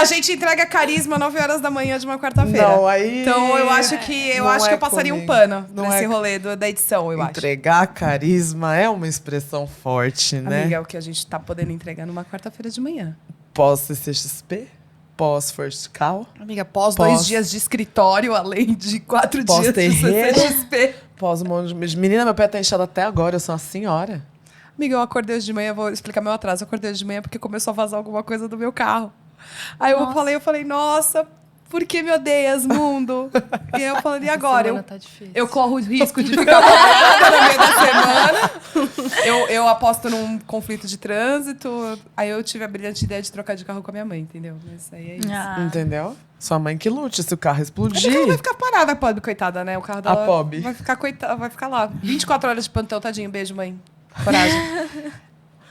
A gente entrega carisma 9 horas da manhã de uma quarta-feira. Não, aí... Então eu acho que eu passaria um pano nesse rolê da edição, eu acho. Entregar carisma é uma expressão forte, né? Amiga, é o que a gente tá podendo entregar numa quarta-feira de manhã. Pós-CCXP, pós-First Call, Amiga, pós 2 dias de escritório, além de 4 dias de pós-terreiro, CCXP. pós um monte de... Menina, meu pé tá inchado até agora, eu sou uma senhora. Amiga, eu acordei hoje de manhã, vou explicar meu atraso. Eu acordei hoje de manhã porque começou a vazar alguma coisa do meu carro. Aí eu falei, nossa, por que me odeias, mundo? E eu falei, e agora? Eu corro o risco de ficar parada no meio da semana. Eu aposto num conflito de trânsito. Aí eu tive a brilhante ideia de trocar de carro com a minha mãe, entendeu? Mas aí é isso. Entendeu? Sua mãe que lute, se o carro explodir. Ela vai ficar parada, a pobre, coitada, né? O carro dela A pobre. vai ficar lá. 24 horas de plantão, tadinho. Beijo, mãe. Coragem.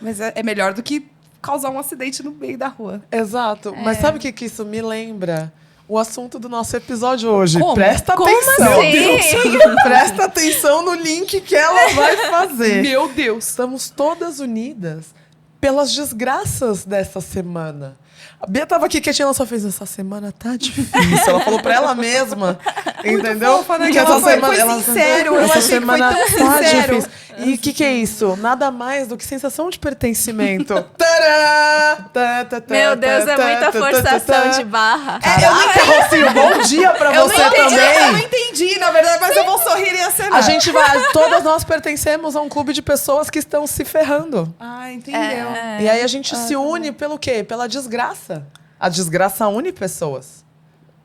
Mas é melhor do que causar um acidente no meio da rua. Exato. Mas sabe o que isso me lembra? O assunto do nosso episódio hoje. Como? Presta Como atenção. assim? Meu Deus. Presta atenção no link que ela vai fazer. Meu Deus. Estamos todas unidas pelas desgraças dessa semana. A Bia tava aqui quietinha, ela só fez, essa semana tá difícil. Ela falou pra ela mesma, entendeu? Fofa, né? Que Que essa ela foi semana, sincero. Eu essa achei que foi semana tão tá sincero. difícil. E o que é isso? Nada mais do que sensação de pertencimento. Tadã! Meu Deus, é muita forçação de barra. Caraca, Rocinho, bom dia pra você Eu não também. entendi, na verdade, mas eu vou sorrir e acenar. A gente vai, todas nós pertencemos a um clube de pessoas que estão se ferrando. Ah, entendeu. E aí a gente se une pelo quê? Pela desgraça. A desgraça une pessoas.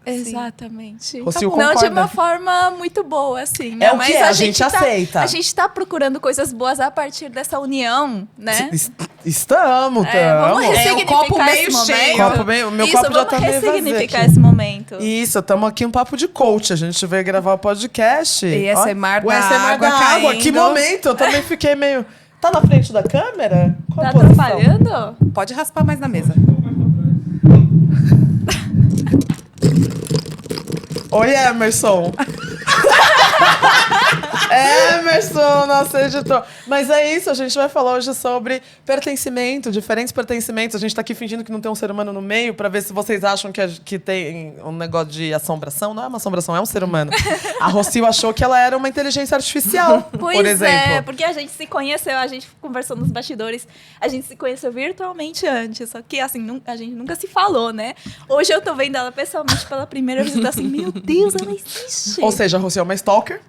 Exatamente. Rocio Não de concorda? uma forma muito boa, assim. É o Mas que a gente aceita. A gente tá procurando coisas boas a partir dessa união, né? Estamos, Vamos estamos. ressignificar o copo meio esse cheio. momento. Meu Isso, copo já vamos tá meio vazio ressignificar aqui. esse momento. Isso, estamos aqui um papo de coach. A gente veio gravar o podcast. E esse mar o da ASMR água da água. caindo. Que momento. Eu também fiquei meio... Tá na frente da câmera? Qual Tá a posição? atrapalhando? Pode raspar mais na mesa. Oi, Emerson. Emerson, nosso editor. Mas é isso, a gente vai falar hoje sobre pertencimento, diferentes pertencimentos. A gente tá aqui fingindo que não tem um ser humano no meio pra ver se vocês acham que tem um negócio de assombração. Não é uma assombração, é um ser humano. A Rocio achou que ela era uma inteligência artificial, Pois por exemplo. é, porque a gente se conheceu, a gente conversou nos bastidores, a gente se conheceu virtualmente antes, só que assim, a gente nunca se falou, né? Hoje eu tô vendo ela pessoalmente pela primeira vez e tô assim, meu Deus, ela existe. Ou seja, a Rocio é uma stalker.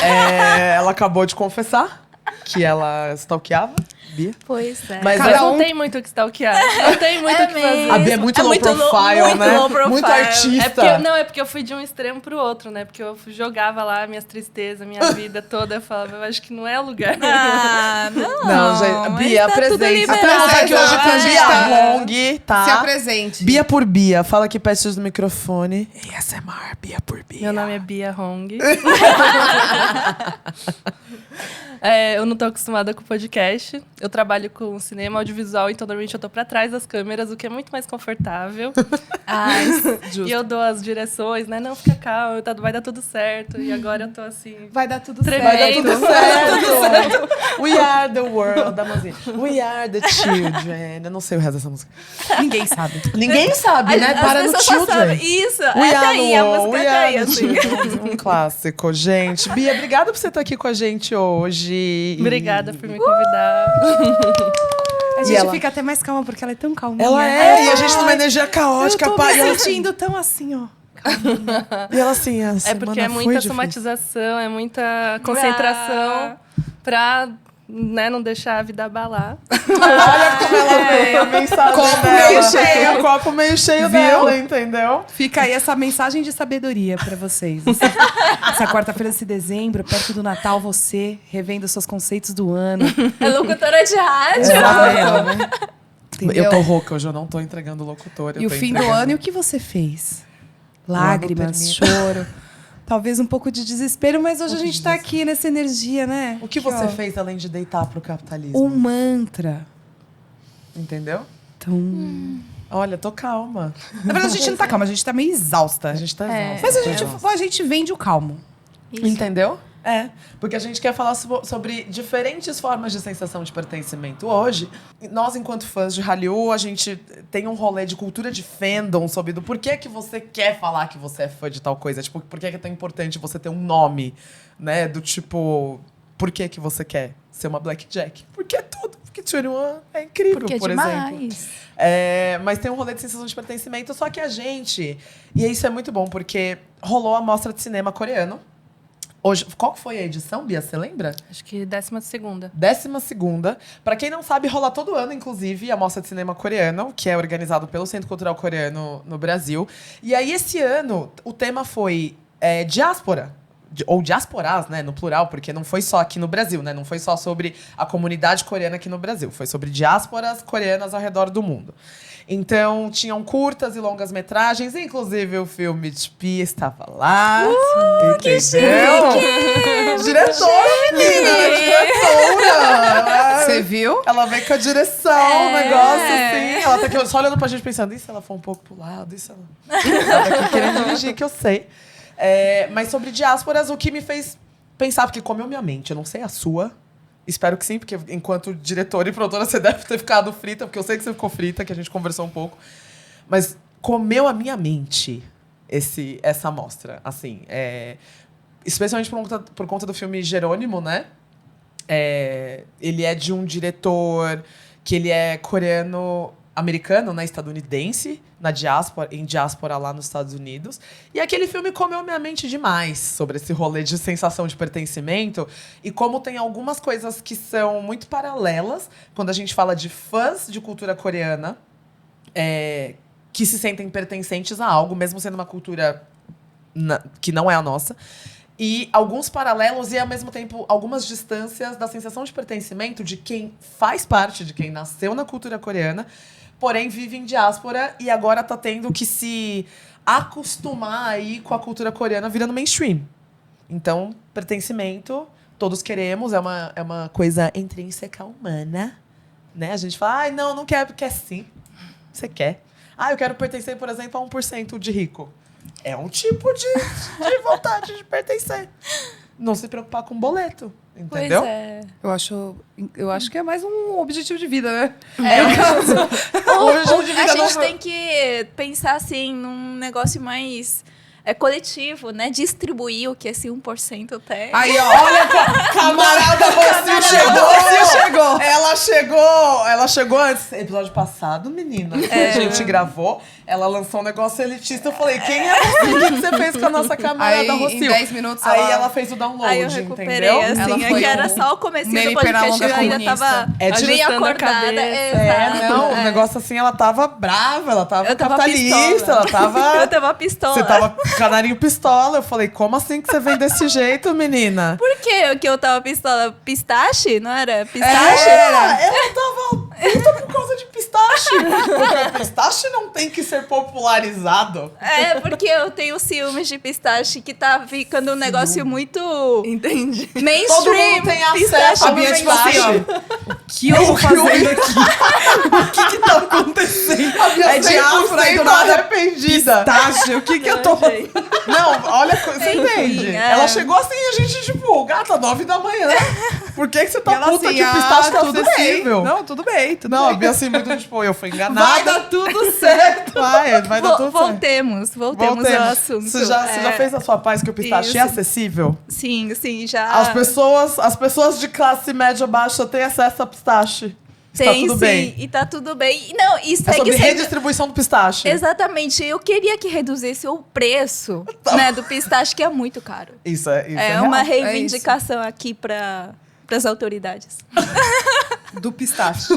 Ela acabou de confessar que ela stalkeava. Bia. Pois é. Mas Mas é não tem muito o que stalkear. Não tem muito o que fazer. A Bia é muito low profile, muito né? low profile. Muito artista. É porque eu fui de um extremo pro outro, né? Porque eu jogava lá minhas tristezas, minha vida toda. Eu falava, eu acho que não é lugar. Ah, não. Não, gente. mas Bia, tá tudo apresente. liberado. Apresenta aqui hoje com a Gente, Bia Hong, tá? Se apresente. Bia por Bia. Fala aqui perto do microfone. ASMR, Bia por Bia. Meu nome é Bia Hong. Eu não tô acostumada com podcast. Eu trabalho com cinema, audiovisual, então normalmente eu tô pra trás das câmeras, o que é muito mais confortável. Justo. E eu dou as direções, né? Não, fica calma, vai dar tudo certo. E agora eu tô assim... Vai dar tudo Tremendo. certo. Vai dar tudo certo. We are the world, da mãozinha. We are the children. Eu não sei o resto dessa música. Ninguém sabe. Ninguém sabe, né? As Para no pessoas só children. sabem. Isso, We até are aí, the a world, música we até are aí, the assim. children. Um clássico, gente. Bia, obrigada por você estar aqui com a gente hoje. Obrigada por me convidar. A gente ela? fica até mais calma, porque ela é tão calma. Ela é, e a gente numa energia caótica. Eu tô pá, e me ela- sentindo tão assim, ó. E ela assim, a É porque é semana foi muita difícil. somatização, é muita concentração pra, né, não deixar a vida abalar. Olha como ela vem, a mensagem Copo dela. meio cheio. O copo meio cheio Viu? dela, entendeu? Fica aí essa mensagem de sabedoria pra vocês. Essa quarta-feira desse dezembro, perto do Natal, você revendo seus conceitos do ano. É locutora de rádio. Né? Entendeu? Eu tô rouca, hoje eu não tô entregando locutor. E o fim do ano, e o que você fez? Lágrimas, choro, talvez um pouco de desespero, mas hoje a gente tá aqui nessa energia, né? O que Aqui, você ó, fez além de deitar pro capitalismo? Um mantra. Entendeu? Então... Olha, tô calma. Na verdade, a gente não tá calma, a gente tá meio exausta. A gente tá É. exausta. Mas a gente vende o calmo. Isso. Entendeu? Porque a gente quer falar sobre diferentes formas de sensação de pertencimento. Hoje, nós, enquanto fãs de Hallyu, a gente tem um rolê de cultura de fandom sobre do porquê que você quer falar que você é fã de tal coisa. Tipo, por que é tão importante você ter um nome, né? Do tipo, por que você quer ser uma Blackjack? Porque é tudo. Porque 21 é incrível, Porque por é exemplo. demais. Mas tem um rolê de sensação de pertencimento, só que a gente... E isso é muito bom, porque rolou a mostra de cinema coreano. Hoje, qual foi a edição, Bia? Você lembra? Acho que 12ª. 12ª. Pra quem não sabe, rola todo ano, inclusive, a Mostra de Cinema Coreano, que é organizado pelo Centro Cultural Coreano no Brasil. E aí, esse ano, o tema foi diáspora. Ou diasporás, né, no plural, porque não foi só aqui no Brasil, né? Não foi só sobre a comunidade coreana aqui no Brasil. Foi sobre diásporas coreanas ao redor do mundo. Então, tinham curtas e longas metragens, inclusive o filme de Pi estava lá. Entendeu? Diretora, menina! Diretora! Você viu? Ela veio com a direção, o negócio, assim. Ela tá aqui só olhando pra gente pensando, e se ela for um pouco pro lado? E se ela tá aqui querendo dirigir, que eu sei. Mas sobre diásporas, o que me fez pensar, porque comeu minha mente, eu não sei a sua. Espero que sim, porque enquanto diretora e produtora você deve ter ficado frita, porque eu sei que você ficou frita, que a gente conversou um pouco. Mas comeu a minha mente essa amostra, assim. Especialmente por conta do filme Jerônimo, né? Ele é de um diretor que ele é coreano-americano, né? Estadunidense, em diáspora lá nos Estados Unidos. E aquele filme comeu minha mente demais sobre esse rolê de sensação de pertencimento e como tem algumas coisas que são muito paralelas quando a gente fala de fãs de cultura coreana que se sentem pertencentes a algo, mesmo sendo uma cultura que não é a nossa. E alguns paralelos e, ao mesmo tempo, algumas distâncias da sensação de pertencimento de quem faz parte, de quem nasceu na cultura coreana, porém vive em diáspora e agora tá tendo que se acostumar aí com a cultura coreana virando mainstream. Então, pertencimento, todos queremos, é uma coisa intrínseca humana, né? A gente fala, não quer, porque sim. Você quer. Eu quero pertencer, por exemplo, a 1% de rico. É um tipo de vontade de pertencer. Não se preocupar com boleto, entendeu? Pois é. Eu acho que é mais um objetivo de vida, né? A gente tem que pensar assim num negócio mais coletivo, né? Distribuir o que esse 1% tem. Aí, ó, olha, camarada, você chegou! Ela chegou antes. Episódio passado, menina, que a gente gravou, ela lançou um negócio elitista. Eu falei, quem é você? O que você fez com a nossa camarada Aí, Rocio? em 10 minutos, Aí ela fez o download, Aí eu recuperei, entendeu? assim, Ela é foi que era só o comecinho do podcast, eu ainda tava bem ajustando a acordada. cabeça. O negócio assim, ela tava brava, ela tava Eu tava capitalista, pistola. ela tava... Eu tava pistola. Você tava canarinho pistola. Eu falei, como assim que você vem desse jeito, menina? Por que eu tava pistola? Pistache? Não era? Pistache? Ela tava puta por causa de pistache. Porque pistache não tem que ser popularizado. Porque eu tenho ciúmes de pistache, que tá ficando um negócio muito Entendi. mainstream. Todo mundo tem acesso Pistache a no minha tipo assim, mainstream. ó. O que eu tô fazendo aqui? O que tá acontecendo? A minha É diáspora aí do nada arrependida. Pistache, o que eu tô... Não, olha, você entende? é. Ela chegou assim e a gente, tipo, gata, 9 da manhã. Por que você tá E ela puta assim, que pistache tá tudo acessível? bem. Não, tudo bem, tudo Não, a bem. Bia assim, muito tipo, eu fui enganada. Vai dar tudo certo. Vai dar tudo certo. Voltemos ao assunto. Você já fez a sua paz que o pistache é Isso. acessível? Sim, já. As pessoas de classe média baixa têm acesso a pistache. Está Tem, tudo sim, bem. e tá tudo bem. Não, e É segue sobre sendo... redistribuição do pistache. Exatamente. Eu queria que reduzisse o preço, né, do pistache, que é muito caro. Isso é É real. uma isso. reivindicação aqui para as autoridades. Do pistache.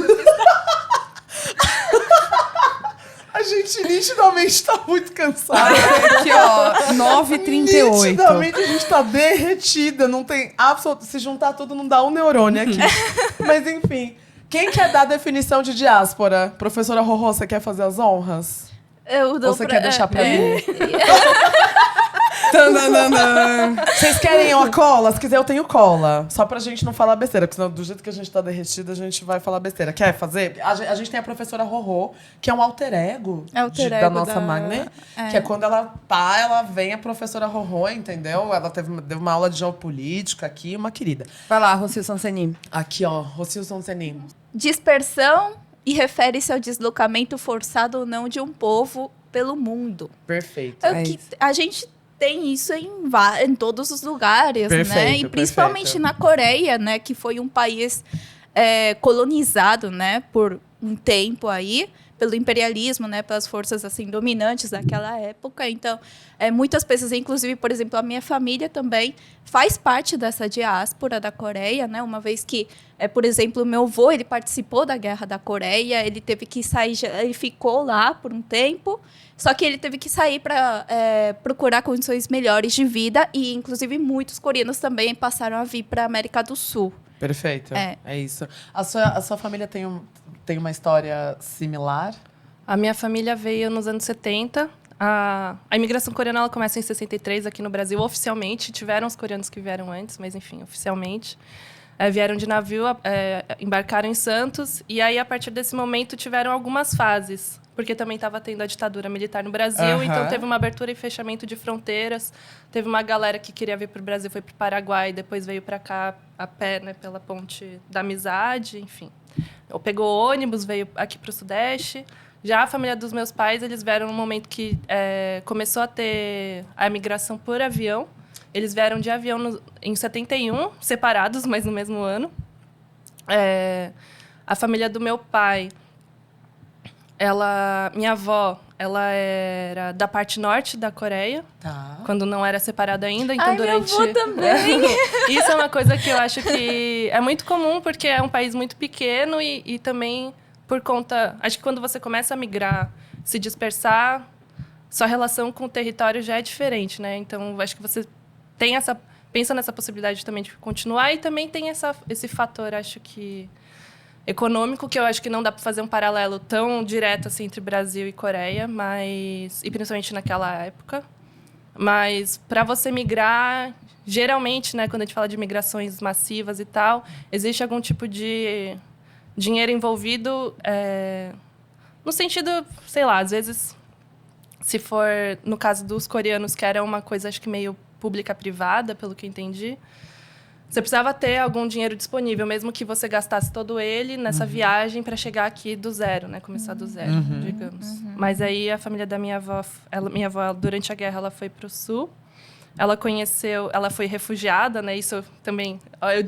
A gente nitidamente tá muito cansada. Aqui, ó, 9h38. Nitidamente a gente tá derretida. Não tem absoluto... Se juntar tudo, não dá um neurônio aqui. Mas, enfim. Quem quer dar a definição de diáspora? Professora Rorô, você quer fazer as honras? Eu dou Ou você quer deixar pra mim? Vocês querem uma cola? Se quiser, eu tenho cola. Só pra gente não falar besteira, porque senão do jeito que a gente tá derretida, a gente vai falar besteira. Quer fazer? A gente tem a professora Rorô, que é um alter ego, da nossa Magné. Que é quando ela vem a professora Rorô, entendeu? Ela deu uma aula de geopolítica aqui, uma querida. Vai lá, Rocio Sansenin. Aqui, ó, Rocio Sansenin. Dispersão e refere-se ao deslocamento forçado ou não de um povo pelo mundo. Perfeito. A gente tem isso em todos os lugares, né? E principalmente na Coreia, né? Que foi um país colonizado, né? Por um tempo aí, pelo imperialismo, né? Pelas forças, assim, dominantes daquela época. Então, muitas pessoas, inclusive, por exemplo, a minha família também faz parte dessa diáspora da Coreia, né? Uma vez que, por exemplo, o meu avô, ele participou da Guerra da Coreia, ele teve que sair, ele ficou lá por um tempo, só que ele teve que sair para procurar condições melhores de vida e, inclusive, muitos coreanos também passaram a vir para a América do Sul. Perfeito. É isso. A sua família tem uma história similar? A minha família veio nos anos 70. A imigração coreana ela começa em 63 aqui no Brasil, oficialmente. Tiveram os coreanos que vieram antes, mas, enfim, oficialmente. Vieram de navio, embarcaram em Santos. E aí, a partir desse momento, tiveram algumas fases. Porque também estava tendo a ditadura militar no Brasil. Então, teve uma abertura e fechamento de fronteiras. Teve uma galera que queria vir para o Brasil, foi para o Paraguai. Depois veio para cá a pé, né, pela Ponte da Amizade, enfim. Ou pegou ônibus, veio aqui para o Sudeste. Já a família dos meus pais, eles vieram no momento que começou a ter a migração por avião. Eles vieram de avião em 71, separados, mas no mesmo ano. A família do meu pai, minha avó, ela era da parte norte da Coreia, quando não era separada ainda. Então, minha avó também! Isso é uma coisa que eu acho que é muito comum, porque é um país muito pequeno e também por conta... Acho que quando você começa a migrar, se dispersar, sua relação com o território já é diferente, né? Então, acho que você pensa nessa possibilidade também de continuar e também tem esse fator, acho que econômico, que eu acho que não dá para fazer um paralelo tão direto assim entre Brasil e Coreia, e principalmente naquela época. Mas para você migrar, geralmente, né, quando a gente fala de migrações massivas e tal, existe algum tipo de dinheiro envolvido, no sentido, sei lá, às vezes, se for no caso dos coreanos, que era uma coisa, acho que meio pública-privada, pelo que eu entendi, você precisava ter algum dinheiro disponível, mesmo que você gastasse todo ele nessa viagem para chegar aqui do zero, né? Começar do zero, digamos. Mas aí a família da minha avó, durante a guerra, ela foi para o Sul. Ela foi refugiada, né? Isso também...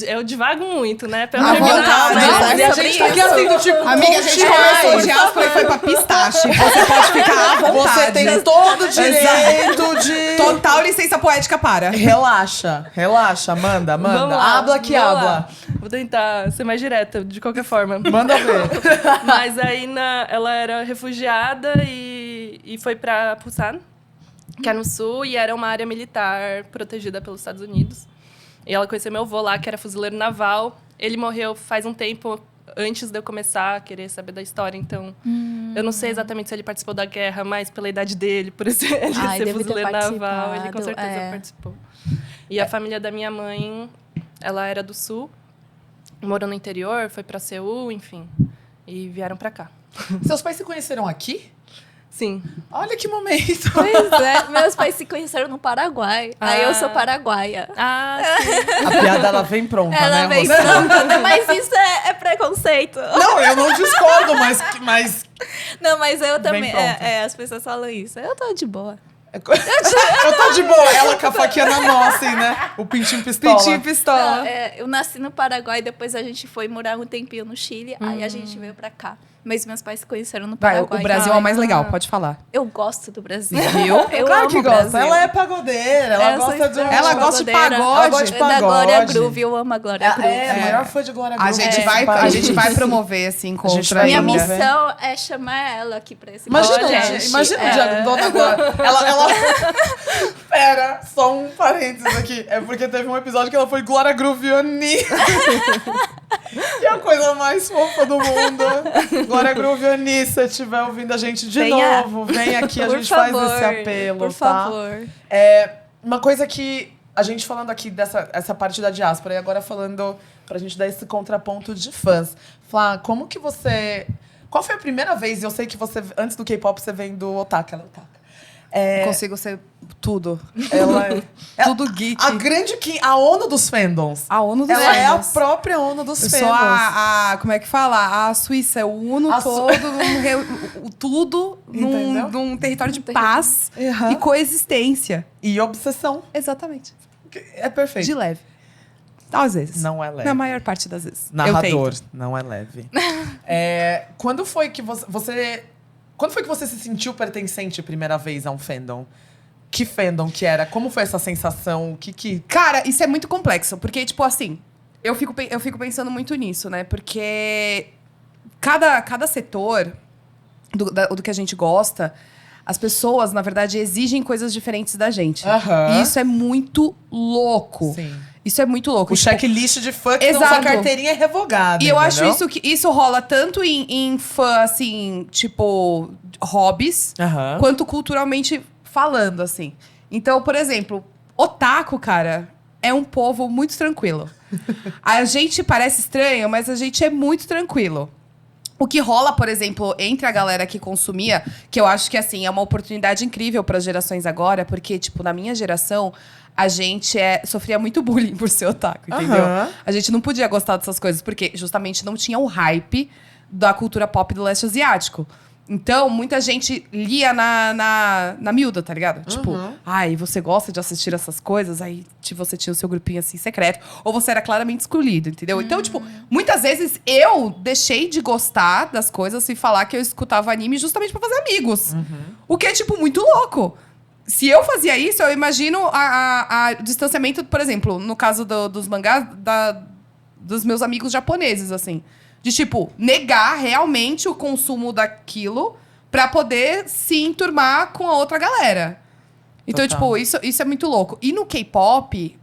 Eu divago muito, né? Pela vontade, a gente tá aqui assim, do tipo... Amiga, a gente começou diáspora e foi pra pistache. Você pode ficar à vontade. Você tem todo o direito de... Total licença poética para. Relaxa, manda. Habla que habla. Vou tentar ser mais direta, de qualquer forma. Manda ver. Mas aí ela era refugiada e foi pra Busan, que é no sul, e era uma área militar protegida pelos Estados Unidos. E ela conheceu meu avô lá, que era fuzileiro naval. Ele morreu faz um tempo antes de eu começar a querer saber da história, então eu não sei exatamente se ele participou da guerra, mas pela idade dele, por ele ser fuzileiro naval, ele com certeza participou. E a família da minha mãe, ela era do sul, morou no interior, foi para Seul, enfim, e vieram para cá. Seus pais se conheceram aqui? Sim. Olha que momento. Pois é, meus pais se conheceram no Paraguai. Aí eu sou paraguaia. Sim. A piada, ela vem pronta, ela né, vem pronta, mas isso é preconceito. Não, eu não discordo, mas... Não, mas eu também... pronta. as pessoas falam isso. Eu tô de boa. Eu tô de boa, ela com a faquinha na mão, assim, né? O pintinho pistola. Não, eu nasci no Paraguai, depois a gente foi morar um tempinho no Chile, aí a gente veio pra cá. Mas meus pais se conheceram no Paraguai. O Brasil é o mais legal, pode falar. Eu gosto do Brasil. Viu? Eu Claro amo que o gosta. Brasil. Ela é pagodeira, ela gosta de... Ela gosta de pagode. Ela gosta de Da pagode. Glória Groove, eu amo a Glória Groove. É, a maior fã de Glória Groove. A gente vai promover esse encontro aí. Minha promover. missão é chamar ela aqui pra esse Imagina, podcast. imagina, Dona Glória. Ela... Pera, só um parênteses aqui. É porque teve um episódio que ela foi Glória Grooviani. Que é a coisa mais fofa do mundo. Glória Grooviani, se você estiver ouvindo a gente de novo, vem aqui, a gente faz esse apelo, por tá? favor. Uma coisa que a gente falando aqui essa parte da diáspora, e agora falando pra gente dar esse contraponto de fãs. Flá, como que você... Qual foi a primeira vez? Eu sei que você, antes do K-pop, você vem do Otaka. Ela é Otaka. Consigo ser tudo. Ela é... Tudo geek. A grande a ONU dos fandoms. A ONU dos Ela é a fandoms. própria ONU dos Eu fandoms. sou como é que fala? A Suíça é o uno todo, tudo Entendeu? num território de paz Uhum. e coexistência. E obsessão. Exatamente. É perfeito. De leve. Às vezes. Não é leve. Na maior parte das vezes. Narrador, não é leve. Quando foi que você... Quando foi que você se sentiu pertencente a primeira vez a um fandom? Que fandom que era? Como foi essa sensação? O que... Cara, isso é muito complexo. Porque, tipo assim, eu fico pensando muito nisso, né? Porque cada setor do que a gente gosta, as pessoas, na verdade, exigem coisas diferentes da gente. Aham. E isso é muito louco. Sim. Isso é muito louco. O Tipo, checklist de fã que não Exato. sua carteirinha é revogada. E eu acho entendeu? isso rola tanto em fã, assim, tipo, hobbies, Aham. quanto culturalmente falando, assim. Então, por exemplo, otaku, cara, é um povo muito tranquilo. A gente parece estranho, mas a gente é muito tranquilo. O que rola, por exemplo, entre a galera que consumia, que eu acho que, assim, é uma oportunidade incrível para as gerações agora, porque, tipo, na minha geração, a gente sofria muito bullying por ser otaku, entendeu? Aham. A gente não podia gostar dessas coisas, porque justamente não tinha o hype da cultura pop do leste asiático. Então, muita gente lia na miúda, tá ligado? Tipo, ai, você gosta de assistir essas coisas? Aí você tinha o seu grupinho assim secreto. Ou você era claramente excluído, entendeu? Então, tipo, muitas vezes eu deixei de gostar das coisas e falar que eu escutava anime justamente pra fazer amigos. O que é, tipo, muito louco. Se eu fazia isso, eu imagino a distanciamento, por exemplo, no caso dos mangás, dos meus amigos japoneses, assim. De, tipo, negar realmente o consumo daquilo pra poder se enturmar com a outra galera. Então, Total. tipo, isso é muito louco. E no K-pop,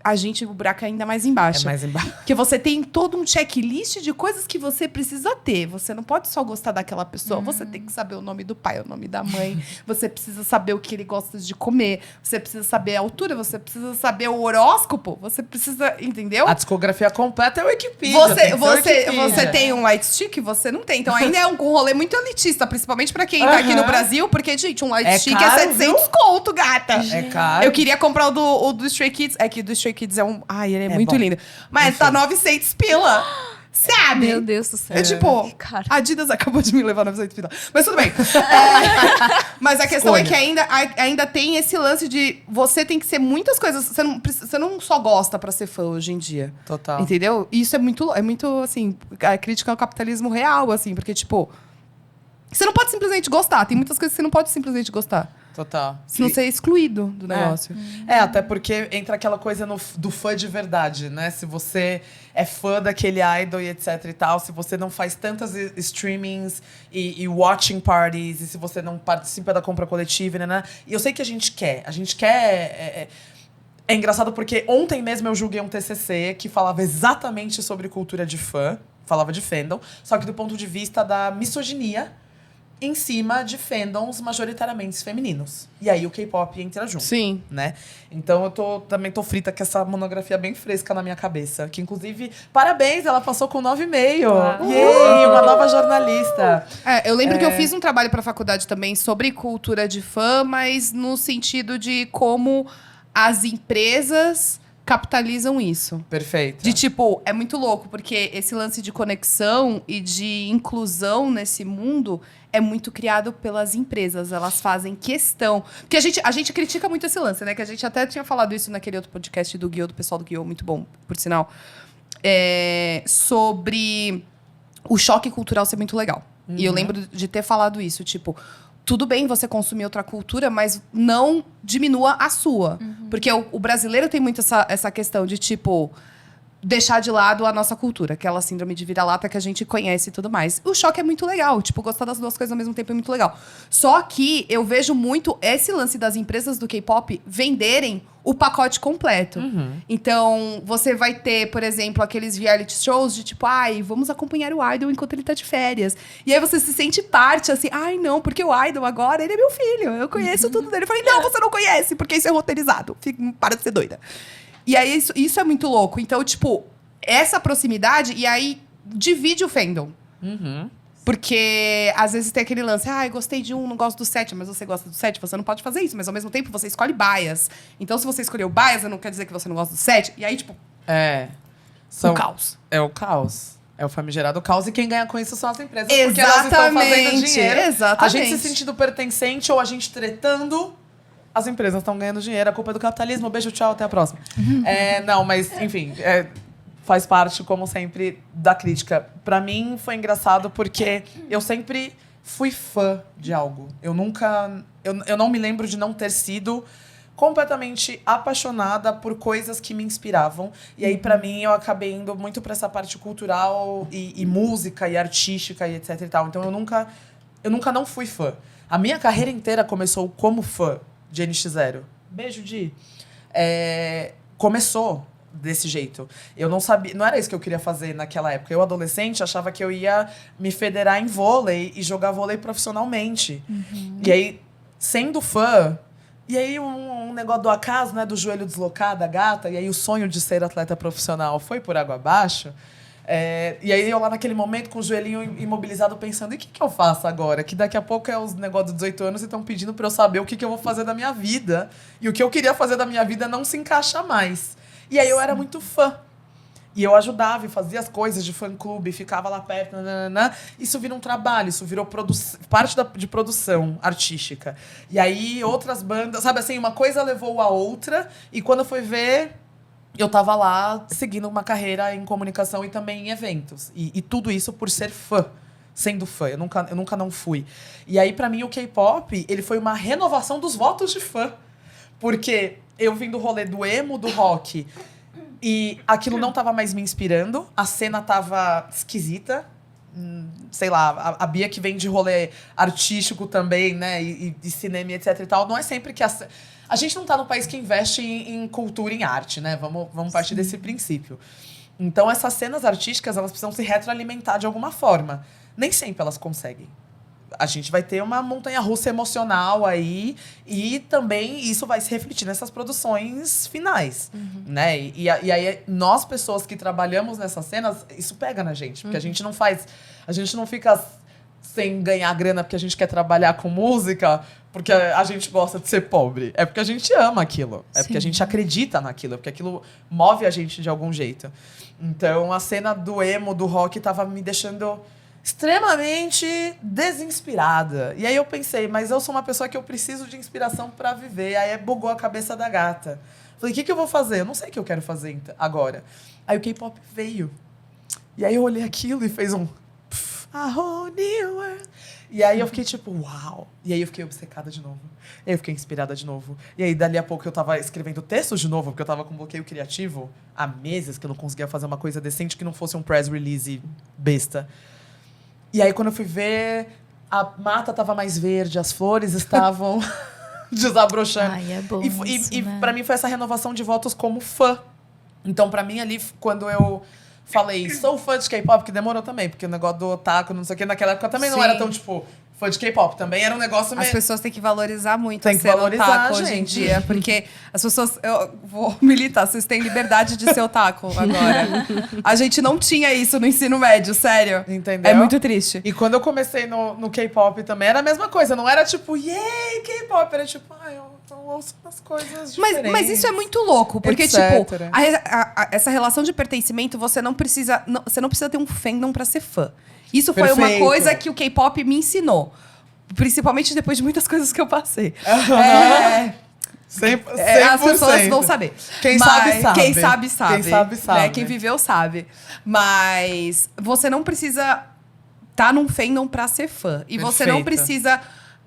o buraco é ainda mais embaixo. É mais embaixo. Porque você tem todo um checklist de coisas que você precisa ter. Você não pode só gostar daquela pessoa. Você tem que saber o nome do pai, o nome da mãe. Você precisa saber o que ele gosta de comer. Você precisa saber a altura. Você precisa saber o horóscopo. Você precisa... Entendeu? A discografia completa é o Wikipedia. Você tem um light stick? Você não tem. Então ainda é um rolê muito elitista. Principalmente pra quem tá aqui no Brasil. Porque, gente, um light É stick caro, é 700 conto, gata. É caro. Eu queria comprar o do Stray Kids. É que o do Stray Kids é um... Ai, ele é muito bom. lindo. Mas tá 900 pila. Sabe? Meu Deus do céu. É tipo, Que caro. a Adidas acabou de me levar 900 pila. Mas tudo bem. Mas a questão é que ainda tem esse lance de você tem que ser muitas coisas. Você não só gosta pra ser fã hoje em dia. Total. Entendeu? E isso é muito, assim, a crítica ao capitalismo real, assim. Porque, tipo, você não pode simplesmente gostar. Tem muitas coisas que você não pode simplesmente gostar. Total. Senão você é excluído do negócio. Até porque entra aquela coisa do fã de verdade, né? Se você é fã daquele idol e etc e tal, se você não faz tantas streamings e watching parties, e se você não participa da compra coletiva, né? E eu sei que a gente quer. É engraçado porque ontem mesmo eu julguei um TCC que falava exatamente sobre cultura de fã, falava de fandom, só que do ponto de vista da misoginia em cima de fandoms majoritariamente femininos. E aí o K-pop entra junto. Sim. Né? Então eu também tô frita com essa monografia bem fresca na minha cabeça. Que inclusive, parabéns, ela passou com 9,5. Yay, uma nova jornalista. Eu lembro que eu fiz um trabalho pra faculdade também sobre cultura de fã, mas no sentido de como as empresas capitalizam isso. Perfeito. De tipo, é muito louco, porque esse lance de conexão e de inclusão nesse mundo é muito criado pelas empresas. Elas fazem questão. Porque a gente critica muito esse lance, né? Que a gente até tinha falado isso naquele outro podcast do Guiô, do pessoal do Guiô, muito bom, por sinal. Sobre o choque cultural ser muito legal. E eu lembro de ter falado isso, tipo... Tudo bem você consumir outra cultura, mas não diminua a sua. Porque o brasileiro tem muito essa questão de, tipo... deixar de lado a nossa cultura, aquela síndrome de vira-lata que a gente conhece e tudo mais. O choque é muito legal, tipo, gostar das duas coisas ao mesmo tempo é muito legal. Só que eu vejo muito esse lance das empresas do K-pop venderem o pacote completo. Então, você vai ter, por exemplo, aqueles reality shows de tipo, ai, vamos acompanhar o idol enquanto ele tá de férias. E aí você se sente parte, assim, ai, não, porque o idol agora, ele é meu filho, eu conheço tudo dele. Eu falei, não, você não conhece, porque isso é roteirizado. Para de ser doida. E aí, isso é muito louco. Então, tipo, essa proximidade, e aí divide o fandom. Porque às vezes tem aquele lance, gostei de um, não gosto do 7, mas você gosta do 7, você não pode fazer isso. Mas ao mesmo tempo você escolhe bias. Então, se você escolheu bias, não quer dizer que você não gosta do 7. E aí, tipo, o caos. É o caos. É o famigerado caos. E quem ganha com isso são as empresas. Exatamente, porque elas estão fazendo dinheiro. Exatamente. A gente se sentindo pertencente ou a gente tretando... As empresas estão ganhando dinheiro, a culpa é do capitalismo. Beijo, tchau, até a próxima. Não, mas, enfim, faz parte, como sempre, da crítica. Pra mim, foi engraçado porque eu sempre fui fã de algo. Eu não me lembro de não ter sido completamente apaixonada por coisas que me inspiravam. E aí, pra mim, eu acabei indo muito pra essa parte cultural e música e artística e etc e tal. Então, eu nunca não fui fã. A minha carreira inteira começou como fã de NX0. Beijo, Di. Começou desse jeito. Eu não sabia... Não era isso que eu queria fazer naquela época. Eu, adolescente, achava que eu ia me federar em vôlei e jogar vôlei profissionalmente. E aí, sendo fã... E aí, um negócio do acaso, né? Do joelho deslocado, da gata. E aí, o sonho de ser atleta profissional foi por água abaixo. E aí eu lá naquele momento com o joelhinho imobilizado pensando, e o que eu faço agora? Que daqui a pouco é os negócios de 18 anos e estão pedindo pra eu saber o que eu vou fazer da minha vida. E o que eu queria fazer da minha vida não se encaixa mais. E aí eu era muito fã. E eu ajudava e fazia as coisas de fã-clube, ficava lá perto. Nananana. Isso virou um trabalho, isso virou parte de produção artística. E aí outras bandas, sabe assim, uma coisa levou a outra. E quando eu fui ver... Eu tava lá seguindo uma carreira em comunicação e também em eventos. E tudo isso por ser fã, sendo fã. Eu nunca não fui. E aí, pra mim, o K-pop, ele foi uma renovação dos votos de fã. Porque eu vim do rolê do emo, do rock, e aquilo não tava mais me inspirando. A cena tava esquisita. Sei lá, a Bia que vem de rolê artístico também, né? E cinema, etc e tal. Não é sempre que... A gente não tá num país que investe em cultura, em arte, né? Vamos partir desse princípio. Então, essas cenas artísticas, elas precisam se retroalimentar de alguma forma. Nem sempre elas conseguem. A gente vai ter uma montanha-russa emocional aí e também isso vai se refletir nessas produções finais, né? E aí, nós, pessoas que trabalhamos nessas cenas, isso pega na gente. Porque a gente não fica sem ganhar grana porque a gente quer trabalhar com música, porque a gente gosta de ser pobre. É porque a gente ama aquilo. É porque a gente acredita naquilo. É porque aquilo move a gente de algum jeito. Então, a cena do emo, do rock, tava me deixando extremamente desinspirada. E aí eu pensei, mas eu sou uma pessoa que eu preciso de inspiração para viver. Aí bugou a cabeça da gata. Falei, o que eu vou fazer? Eu não sei o que eu quero fazer agora. Aí o K-pop veio. E aí eu olhei aquilo e fez um... A whole new world. E aí eu fiquei tipo, uau. E aí eu fiquei obcecada de novo. E aí eu fiquei inspirada de novo. E aí dali a pouco eu tava escrevendo textos de novo, porque eu tava com bloqueio criativo há meses que eu não conseguia fazer uma coisa decente que não fosse um press release besta. E aí quando eu fui ver, a mata tava mais verde, as flores estavam desabrochando. Ai, é bom E pra mim foi essa renovação de votos como fã. Então pra mim ali, quando eu... falei, sou fã de K-pop, que demorou também, porque o negócio do otaku, não sei o que, naquela época também não era tão, tipo, fã de K-pop. Também era um negócio meio... As pessoas têm que valorizar muito tem que ser valorizar otaku hoje em dia. Porque as pessoas... Eu vou militar, vocês têm liberdade de ser otaku agora. A gente não tinha isso no ensino médio, sério. Entendeu? É muito triste. E quando eu comecei no K-pop também, era a mesma coisa. Não era tipo, yay, K-pop. Era tipo, eu ouço umas coisas diferentes. Mas isso é muito louco, porque, etc. tipo, essa relação de pertencimento, você não precisa ter um fandom pra ser fã. Isso foi uma coisa que o K-pop me ensinou. Principalmente depois de muitas coisas que eu passei. 100%. As pessoas vão saber. Quem sabe, sabe. Quem sabe, sabe. Quem sabe, sabe. Né? Quem viveu, sabe. Mas você não precisa estar num fandom pra ser fã. E você não Perfeito. precisa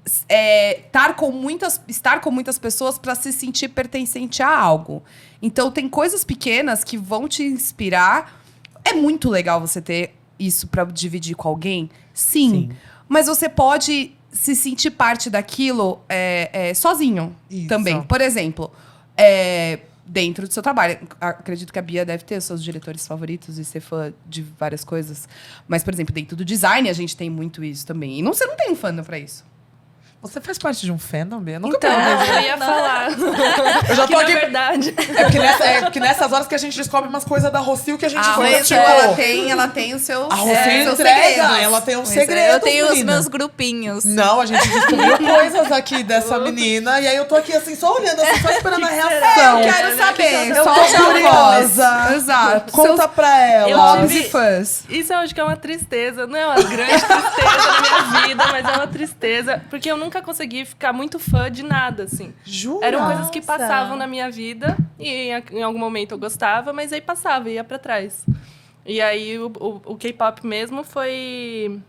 estar com muitas pessoas para se sentir pertencente a algo. Então, tem coisas pequenas que vão te inspirar. É muito legal você ter isso para dividir com alguém. Sim. Mas você pode se sentir parte daquilo sozinho também. Por exemplo, dentro do seu trabalho. Acredito que a Bia deve ter os seus diretores favoritos e ser fã de várias coisas. Mas, por exemplo, dentro do design, a gente tem muito isso também. E você não tem um fandom pra isso. Você faz parte de um fandom, Bia? Nunca Então, eu ia falar. Eu já tô aqui. Na verdade. Porque nessas horas que a gente descobre umas coisas da Rocio que a gente Rocio, ela tem o seu. A Rocio entrega, ela tem um segredo. Eu tenho os meus grupinhos. Não, a gente descobriu coisas aqui dessa menina. E aí eu tô aqui assim, só olhando, assim, só esperando a reação. Eu quero saber. Eu Só tô curiosa. Exato. Conta pra ela. Eu tive fãs. Isso eu acho que é uma tristeza. Não é uma grande tristeza na minha vida, mas é uma tristeza. Porque eu nunca consegui ficar muito fã de nada, assim. Jura? Eram coisas que passavam na minha vida e em algum momento eu gostava, mas aí passava, ia pra trás. E aí o K-pop mesmo foi...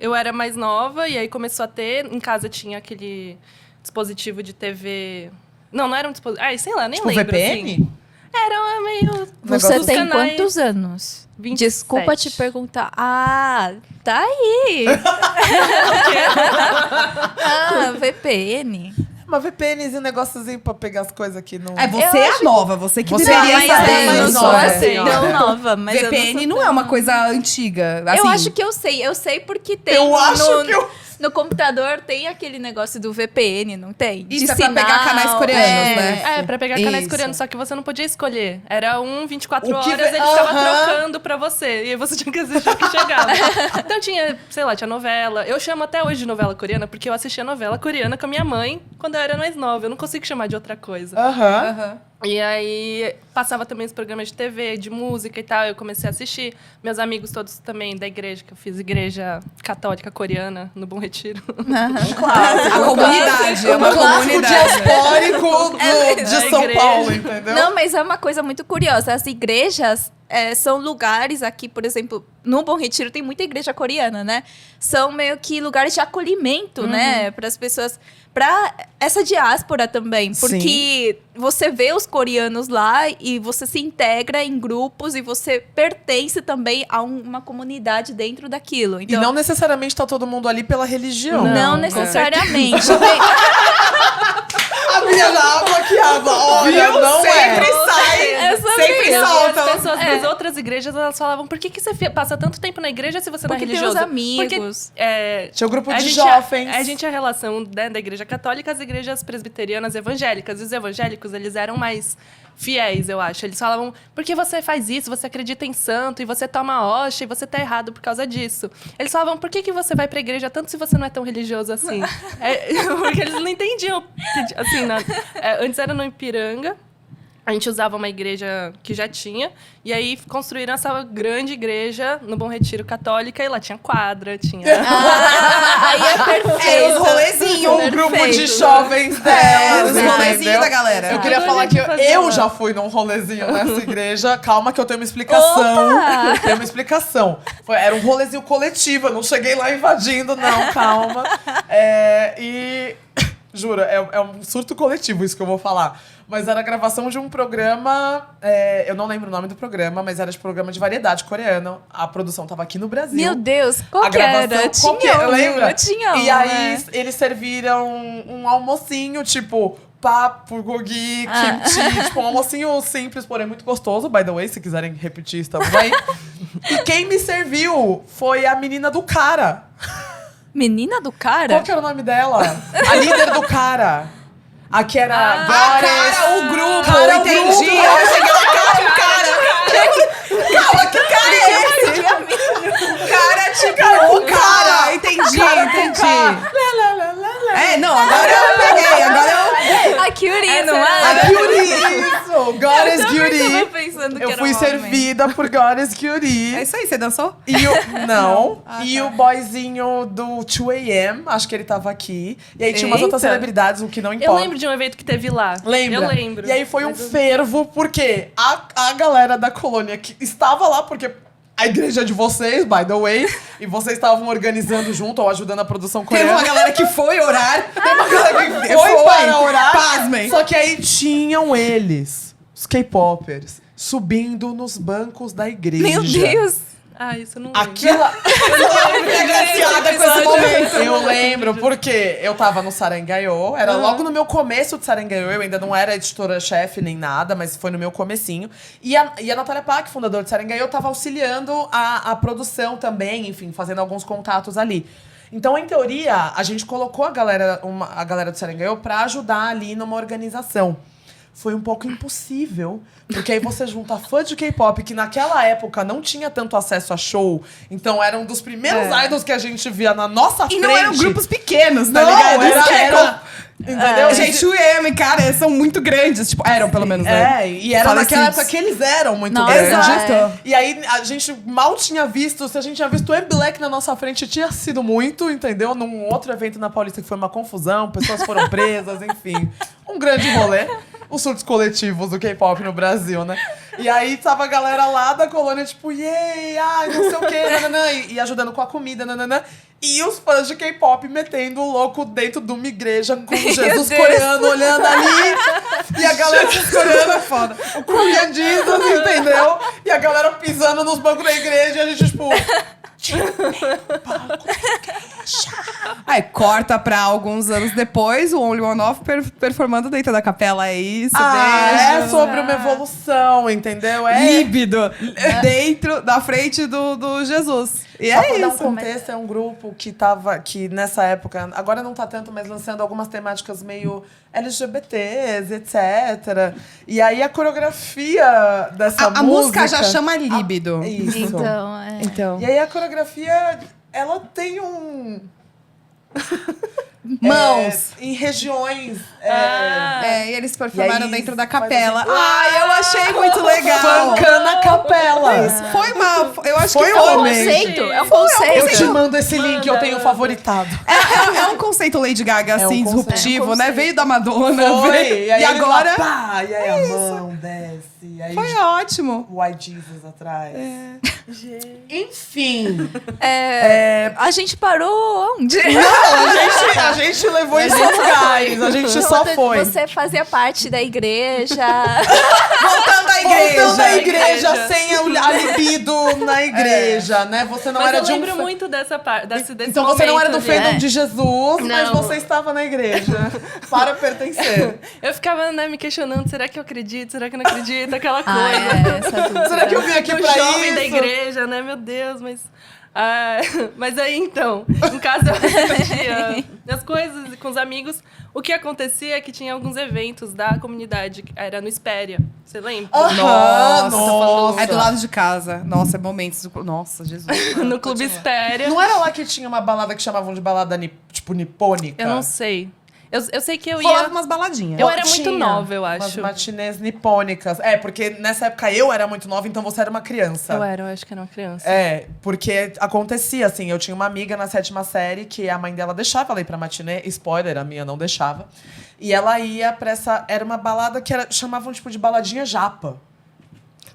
eu era mais nova e aí começou a ter... Em casa tinha aquele dispositivo de TV... Não era um dispositivo... sei lá, nem tipo lembro. VPN? Assim. Era meio... Você dos tem canais. quantos anos? 27. Desculpa te perguntar. Ah, tá aí. VPN. Uma VPNzinho, um negóciozinho pra pegar as coisas aqui no... Você é a nova, você que Você deveria é saber. mais eu nova, sou é. assim, não nova, mas VPN não é uma coisa antiga. Assim, eu acho que eu sei porque tem Eu acho que eu... no computador tem aquele negócio do VPN, não tem? Isso é pra pegar canais coreanos, né? Pra pegar canais Isso. coreanos, só que você não podia escolher. Era 24 O que horas, vê- ele ficava Aham. trocando pra você. E aí você tinha que assistir o que chegava. Então tinha, sei lá, tinha novela. Eu chamo até hoje de novela coreana, porque eu assistia novela coreana com a minha mãe quando eu era mais nova. Eu não consigo chamar de outra coisa. Aham. E aí, passava também os programas de TV, de música e tal. Eu comecei a assistir. Meus amigos todos também da igreja, que eu fiz igreja católica coreana no Bom Retiro. A comunidade. É uma Clássico comunidade. diaspórico de São igreja. Paulo, entendeu? Não, mas é uma coisa muito curiosa. As igrejas são lugares aqui, por exemplo, no Bom Retiro tem muita igreja coreana, né? São meio que lugares de acolhimento, né? Para as pessoas, para essa diáspora também, porque você vê os coreanos lá e você se integra em grupos e você pertence também a uma comunidade dentro daquilo. Então, E não necessariamente tá todo mundo ali pela religião. não necessariamente. A minha água que água. Olha, não Sempre é. sai. É sobre Sempre isso. solta. As pessoas das outras igrejas, elas falavam, por que você passa tanto tempo na igreja se você não é Porque tem religioso? os amigos. Porque, Tinha um grupo a de gente jovens. A gente é a relação, né, da igreja católica às igrejas presbiterianas evangélicas. E os evangélicos, eles eram mais fiéis, eu acho. Eles falavam, por que você faz isso? Você acredita em santo e você toma hóstia e você tá errado por causa disso. Eles falavam, por que você vai pra igreja tanto se você não é tão religioso assim? Porque eles não entendiam. Assim, antes era no Ipiranga. A gente usava uma igreja que já tinha. E aí construíram essa grande igreja no Bom Retiro católica. E lá tinha quadra, tinha... Aí é perfeito. Os rolezinhos. Um grupo de jovens Os delas, rolezinhos entendeu? da galera. Eu queria Então a falar gente que fazia eu lá. já fui num rolezinho nessa igreja. Calma que eu tenho uma explicação. Eu tenho uma explicação. Era um rolezinho coletivo, eu não cheguei lá invadindo, não, calma. Jura, é um surto coletivo isso que eu vou falar. Mas era a gravação de um programa, eu não lembro o nome do programa, mas era de programa de variedade coreano. A produção tava aqui no Brasil. Meu Deus, qual A que era? gravação, qual que era? Lembra? Tinha um, E aí né? eles serviram um almocinho, tipo, papo, gogi, kimchi. Tipo, um almocinho simples, porém muito gostoso. By the way, se quiserem repetir, estamos aí. E quem me serviu foi a menina do cara. Menina do cara? Qual que era o nome dela? A líder do cara. A que era... Cara, o grupo. Cara, o entendi. grupo. Eu cheguei lá, cara. Calma, que cara é esse? Cara, tipo, o cara. Entendi, entendi. Não, agora eu peguei. Agora eu... A Curie, não A é? Curie, isso! God is Eu Curie! tava pensando que Eu era fui um homem. servida por God is Curie. É isso aí, você dançou? E não. E o boyzinho do 2AM, acho que ele tava aqui. E aí tinha umas outras Eita. celebridades, o que não Eu importa. lembro de um evento que teve lá. Lembra? Eu lembro. E aí foi um fervo, porque a galera da colônia que estava lá, porque a igreja de vocês, by the way, e vocês estavam organizando junto ou ajudando a produção coreana. Teve uma galera que foi orar, teve uma galera que foi para orar. Pasmem. Só que aí tinham eles, os K-popers, subindo nos bancos da igreja. Meu Deus! Ah, isso eu não lembro. Aquilo... Eu fiquei agraciada com esse momento. Eu lembro, porque eu tava no Sarangaiô, era logo no meu começo de Sarangaiô, eu ainda não era editora-chefe nem nada, mas foi no meu comecinho. E a Natália Pac, fundadora de Sarangaiô, tava auxiliando a produção também, enfim, fazendo alguns contatos ali. Então, em teoria, a gente colocou a galera do Sarangaiô pra ajudar ali numa organização. Foi um pouco impossível, porque aí você junta fã de K-pop, que naquela época não tinha tanto acesso a show, então eram dos primeiros idols que a gente via na nossa frente. E não eram grupos pequenos, tá Não, ligado? era entendeu? Gente, o EM, cara, eles são muito grandes. Tipo, eram pelo menos, né? E era naquela época que eles eram muito Nossa, grandes. E aí a gente mal tinha visto, se a gente tinha visto o M-Black na nossa frente, tinha sido muito, entendeu? Num outro evento na Paulista que foi uma confusão, pessoas foram presas, enfim. Um grande rolê. Os surtos coletivos do K-pop no Brasil, né? E aí tava a galera lá da colônia, tipo, yay, ai, não sei o quê, nananã, e ajudando com a comida, nananã. E os fãs de K-pop metendo o louco dentro de uma igreja com Jesus coreano olhando ali. E a galera coreana é foda. O Korean Jesus, entendeu? E a galera pisando nos bancos da igreja e a gente, tipo... Aí corta pra alguns anos depois, o Only One Off performando dentro da capela. É isso, beijo. É sobre uma evolução, entendeu? É Líbido. Dentro, da frente do Jesus. E Só é pra dar um isso. contexto, é um grupo que nessa época, agora não tá tanto, mas lançando algumas temáticas meio LGBTs, etc. E aí a coreografia dessa música... A música já chama Líbido. Isso. Então, E aí a coreografia, ela tem um... Mãos. Em regiões... E eles performaram E aí, dentro da faz capela. assim, Ai, eu achei muito legal. Funkando a capela. Foi uma... Eu acho Foi que um foi conceito. É um Eu conceito. te mando esse link, eu tenho favoritado. É um conceito Lady Gaga, assim, um conceito. disruptivo, É um né? conceito. Veio da Madonna. Foi. Veio, E, aí e eles agora... lá, pá, e aí a mão desce. E aí Foi ótimo. White Jesus atrás. Enfim. A gente parou onde? A gente levou isso a lugares. A gente só foi. Você fazia parte da igreja. Voltando à igreja. Voltando à igreja, sem a libido na igreja, né? Você não Mas era eu de um... lembro muito desse Então você não era do momento ali. fandom de Jesus, mas Não. você estava na igreja. Para pertencer. Eu ficava, né, me questionando, será que eu acredito? Será que eu não acredito? Aquela coisa. Essa dúvida. Será que eu vim aqui O pra jovem isso? da igreja, né? Meu Deus, mas... mas aí, então, em casa eu assistia as coisas com os amigos. O que acontecia é que tinha alguns eventos da comunidade. Era no Espéria. Você lembra? Nossa. É do lado de casa. Nossa, é momentos... Nossa, Jesus. No Clube Espéria. Não era lá que tinha uma balada que chamavam de balada, tipo, nipônica? Eu não sei. Eu sei que eu Rolava ia... umas baladinhas. Eu era muito Tinha nova, eu umas acho. matinês nipônicas. É, porque nessa época eu era muito nova, então você era uma criança. Eu acho que era uma criança. É, porque acontecia, assim, eu tinha uma amiga na 7ª série que a mãe dela deixava ela ir pra matinê, spoiler, a minha não deixava. E ela ia pra essa... Era uma balada que chamavam, tipo, de baladinha japa.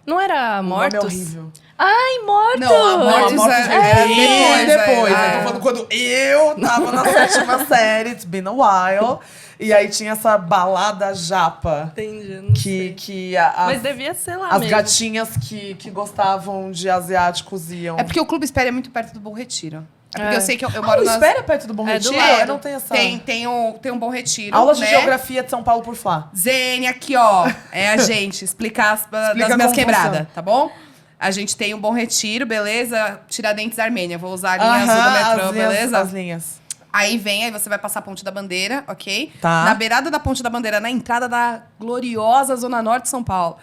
Não era O nome Mortos? é horrível. Ai, morto! Não, a Mortos Mortos era bem depois. é. Eu tô falando quando eu tava na 7ª série, it's been a while. E aí tinha essa balada japa. Entendi, não sei. Que Mas devia ser lá as mesmo. gatinhas que gostavam de asiáticos iam. É porque o Clube Espéria é muito perto do Bom Retiro. É porque É. eu sei que eu moro nas... Espera perto do Bom É do Retiro? lado. Eu não tenho essa... Tem um Bom Retiro, Aulas de né? geografia de São Paulo por Flá. Zene, aqui, ó. É a gente explicar das minhas como quebradas, funciona. tá bom? A gente tem um Bom Retiro, beleza? Tiradentes, Armênia. Vou usar a linha azul do metrô, beleza? As linhas. Aí vem, aí você vai passar a Ponte da Bandeira, ok? Tá. Na beirada da Ponte da Bandeira, na entrada da gloriosa Zona Norte de São Paulo,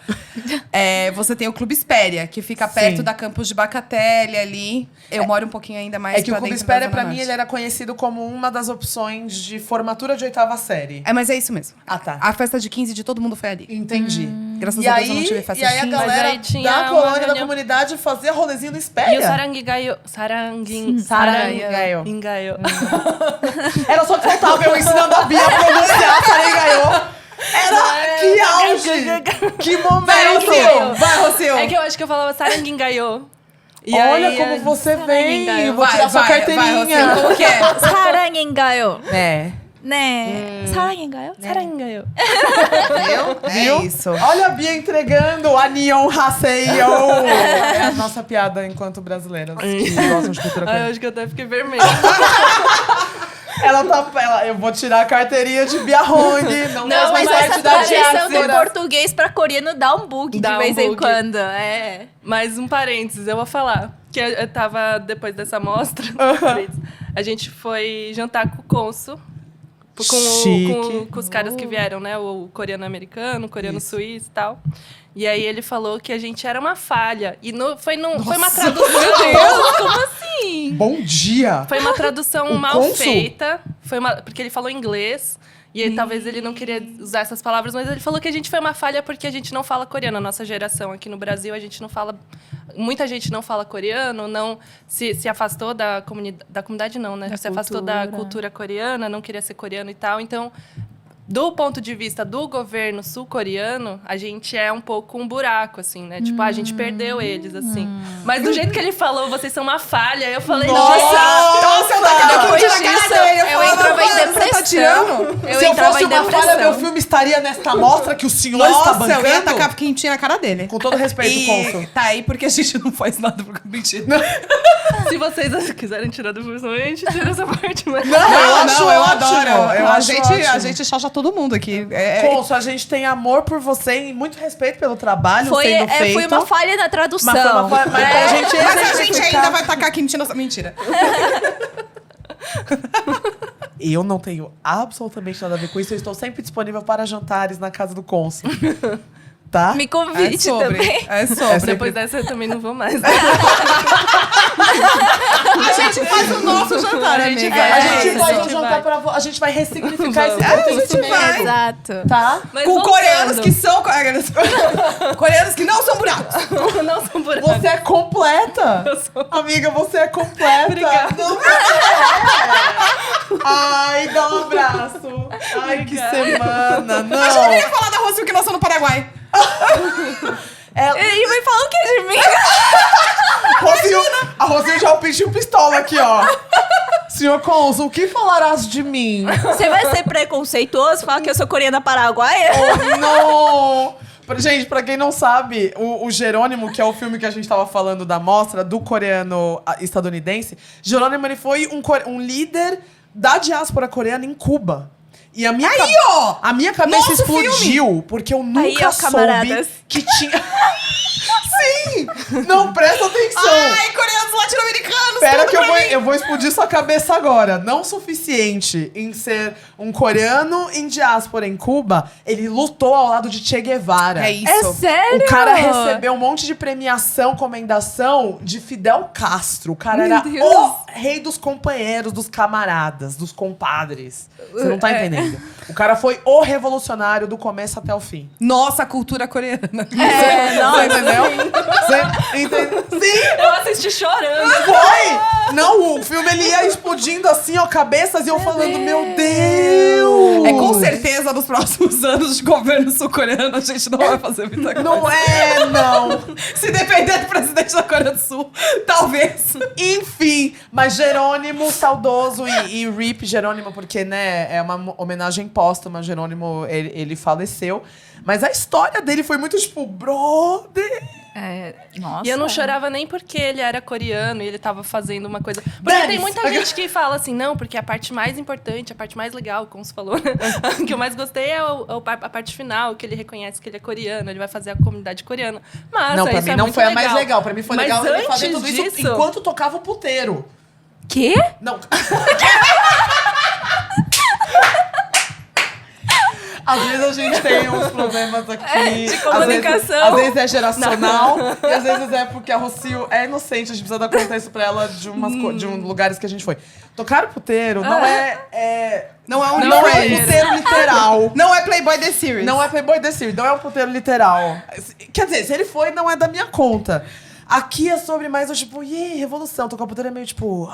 você tem o Clube Espéria, que fica perto Sim. da Campus de Bacatelli ali. Eu moro um pouquinho ainda mais É que o pra Clube dentro da Espéria, Zona pra mim, Norte. ele era conhecido como uma das opções de formatura de 8ª série. É, mas é isso mesmo. Ah, tá. A festa de 15 de todo mundo foi ali. Entendi. Graças E a Deus aí, eu não tive festa e aí de a 15. galera Mas aí tinha da uma colônia, da reunião- comunidade, fazia rolezinho no E o Espéria. Saranguingaio. Engaio. Era só que faltava eu ensinando a Bia a pronunciar Sarangaiô. Era que auge! Que momento! Vai, Rocio! É que eu acho que eu falava Saranguingaio. E Olha aí, como você vem. Saranhengayo. Eu vou tirar sua carteirinha. Vai, como que é? 사랑인가요? É. 네. 사랑인가요? 사랑인가요? Viu? É isso. Olha a Bia entregando a Neon Haseyo. É a nossa piada enquanto brasileiras que gostam de cultura Ai, eu coreana. acho que eu até fiquei vermelha. Eu vou tirar a carteirinha de Bia Hong. Não, Não, mas faz essa parte da tradução do diáspora. português pra coreano dá um bug Dá de um vez em bug. quando. É. Mas um parênteses, eu vou falar. Que eu tava, depois dessa mostra, a gente foi jantar com o cônsul. Chique. Com os caras que vieram, né? O coreano-americano, o coreano-suíço e tal. E aí ele falou que a gente era uma falha. E foi uma tradução... Como assim? Bom dia. Foi uma tradução O mal cônsul? feita. Porque ele falou inglês. E aí, talvez ele não queria usar essas palavras, mas ele falou que a gente foi uma falha porque a gente não fala coreano. A nossa geração aqui no Brasil, a gente não fala... Muita gente não fala coreano, não se afastou da comunidade não, né? Se afastou da cultura coreana, não queria ser coreano e tal. Então, do ponto de vista do governo sul-coreano, a gente é um pouco um buraco, assim, né? Tipo, a gente perdeu eles, assim. Mas do jeito que ele falou, vocês são uma falha, eu falei, Nossa! Eu Depois tiro a cara disso, dele, eu entrava em Você tá depressão. tirando? Eu Se eu entrava fosse em uma falha, depressão. meu filme estaria nesta mostra que o senhor está Nossa, eu ia bancando. tacar quentinha na cara dele. Com todo respeito, cônsul. Tá aí porque a gente não faz nada por mentira. se vocês quiserem tirar do curso, a gente tira essa parte. Mas... Não, eu ótimo. adoro. Eu a acho ótimo. gente chacha todo mundo aqui. Cônsul, a gente tem amor por você e muito respeito pelo trabalho sendo feito. Foi uma falha na tradução. Mas foi uma falha- mas pra gente Mas a gente exemplificar- ainda vai tacar quentinha na... Mentira. Eu não tenho absolutamente nada a ver com isso. Eu estou sempre disponível para jantares na casa do cônsul. Tá? Me convide também. É sobre. Depois dessa eu também não vou mais. A gente faz o nosso jantar, A gente amiga. vai. A gente É, faz a um gente jantar vai. pra a gente vai ressignificar esse A gente pertencimento. vai. Exato. Tá? Mas Com voltando. coreanos que são... Coreanos que não são buracos. Não são buracos. Você é completa. Eu sou. Amiga, você é completa. Obrigada. Não, você é. Ai, dá um abraço. Ai, que Obrigada. semana. A gente Não. nem ia falar da Rosil que nasceu no Paraguai. E vai falar o que de mim? A Rosil já pediu pistola aqui, ó. Senhor cônsul, o que falarás de mim? Você vai ser preconceituoso? Falar que eu sou coreana paraguaia? Oh, não! Gente, pra quem não sabe, o Jerônimo, que é o filme que a gente tava falando da mostra, do coreano estadunidense, Jerônimo, ele foi um líder da diáspora coreana em Cuba. E a minha, Aí, ó! a minha cabeça Nosso explodiu, porque eu nunca ó, soube camaradas. que tinha... Sim! Não, presta atenção! Ai, coreanos latino-americanos. Espera tudo que pra mim. eu vou explodir sua cabeça agora. Não suficiente em ser um coreano em diáspora em Cuba, ele lutou ao lado de Che Guevara. É isso. É sério? O cara recebeu um monte de premiação, comendação de Fidel Castro. O cara Meu era Deus. o rei dos companheiros, dos camaradas, dos compadres. Você não tá entendendo. O cara foi o revolucionário do começo até o fim. Nossa, a cultura coreana. Você entendeu? Você entendeu? Sim! Eu assisti chorando. Foi! Não, o filme ele ia explodindo assim, ó, cabeças, e eu falando, meu Deus! É com certeza nos próximos anos de governo sul-coreano a gente não vai fazer muita coisa. Não é, não. Se depender do presidente da Coreia do Sul, talvez. Enfim, mas Jerônimo, saudoso e RIP Jerônimo, porque, né, é uma homenagem póstuma, Jerônimo, ele faleceu. Mas a história dele foi muito, tipo, brother... Nossa. E eu não chorava nem porque ele era coreano e ele tava fazendo uma coisa. Porque Dane-se. tem muita gente que fala assim, não, porque a parte mais importante, a parte mais legal, como você falou, né? que eu mais gostei é a parte final, que ele reconhece que ele é coreano, ele vai fazer a comunidade coreana. Mas Não, pra isso mim é não muito foi a mais legal. Pra mim foi Mas legal ele fazer antes tudo isso disso- enquanto tocava o puteiro. Quê? Não. Às vezes a gente tem uns problemas aqui. de comunicação. Às vezes é geracional. E às vezes é porque a Rocio é inocente. A gente precisa dar contexto pra ela de lugares que a gente foi. Tocar o puteiro não é... Não é um Não é Friends. um puteiro literal. Não é Playboy The Series. Não é Playboy The Series. Não é um puteiro literal. Quer dizer, se ele foi, não é da minha conta. Aqui é sobre mais o tipo, revolução. Tocar o puteiro é meio tipo...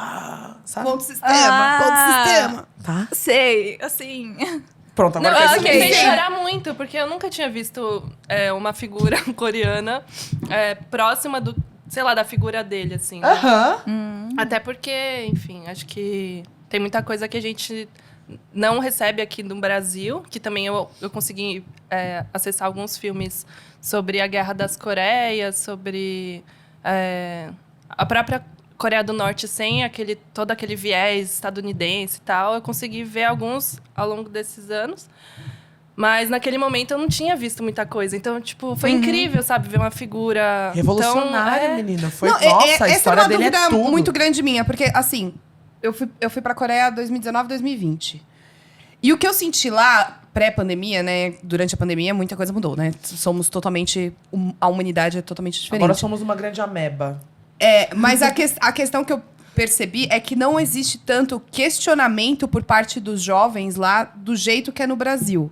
sabe? Ponto sistema, ponto sistema. Tá? Sei, assim... Pronto, agora Não, que é Eu ok. fiquei sem Sim. chorar muito, porque eu nunca tinha visto uma figura coreana próxima do sei lá, da figura dele, assim. Né? Até porque, enfim, acho que tem muita coisa que a gente não recebe aqui no Brasil, que também eu consegui acessar alguns filmes sobre a Guerra das Coreias, sobre a própria Coreia do Norte sem todo aquele viés estadunidense e tal. Eu consegui ver alguns ao longo desses anos. Mas naquele momento eu não tinha visto muita coisa. Então, tipo, foi incrível, sabe? Ver uma figura revolucionária, tão, menina. Foi, Não, nossa, a essa história é uma dele é dúvida tudo. muito grande minha, porque, assim, eu fui pra Coreia 2019, 2020. E o que eu senti lá, pré-pandemia, né? Durante a pandemia, muita coisa mudou, né? Somos totalmente... A humanidade é totalmente diferente. Agora somos uma grande ameba. Mas a questão que eu percebi é que não existe tanto questionamento por parte dos jovens lá do jeito que é no Brasil.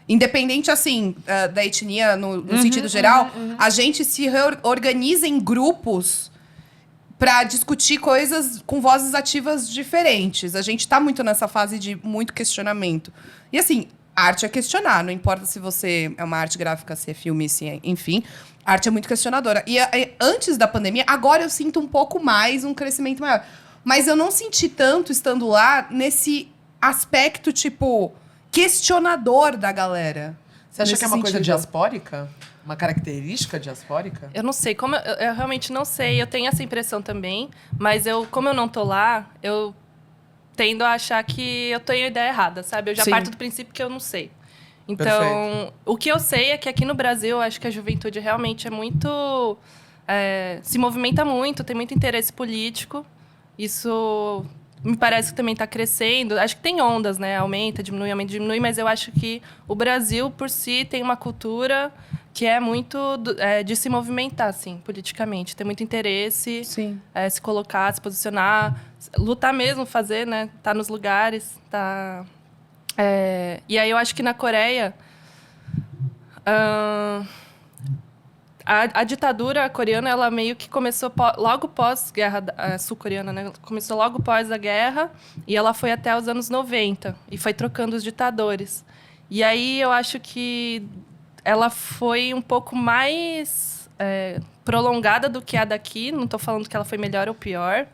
Independente, assim, da etnia, no sentido geral, a gente se organiza em grupos para discutir coisas com vozes ativas diferentes. A gente tá muito nessa fase de muito questionamento. E, assim, arte é questionar. Não importa se você é uma arte gráfica, se é filme, se é... Enfim, arte é muito questionadora. E antes da pandemia, agora eu sinto um pouco mais, um crescimento maior. Mas eu não senti tanto, estando lá, nesse aspecto, tipo... questionador da galera. Você acha que é uma coisa diaspórica? Uma característica diaspórica? Eu não sei, eu realmente não sei. Eu tenho essa impressão também, mas como eu não tô lá, eu tendo a achar que eu tenho a ideia errada, sabe? Eu já parto do princípio que eu não sei. Então, perfeito. O que eu sei é que aqui no Brasil, eu acho que a juventude realmente é muito... se movimenta muito, tem muito interesse político. Isso... me parece que também está crescendo. Acho que tem ondas, né? Aumenta, diminui, mas eu acho que o Brasil, por si, tem uma cultura que é muito de se movimentar, assim, politicamente. Tem muito interesse, se colocar, se posicionar, lutar mesmo, fazer, né? Tá nos lugares, tá... E aí eu acho que na Coreia... A ditadura coreana, ela meio que começou logo pós-guerra sul-coreana, né? Começou logo pós a guerra e ela foi até os anos 90 e foi trocando os ditadores. E aí eu acho que ela foi um pouco mais prolongada do que a daqui. Não estou falando que ela foi melhor ou pior,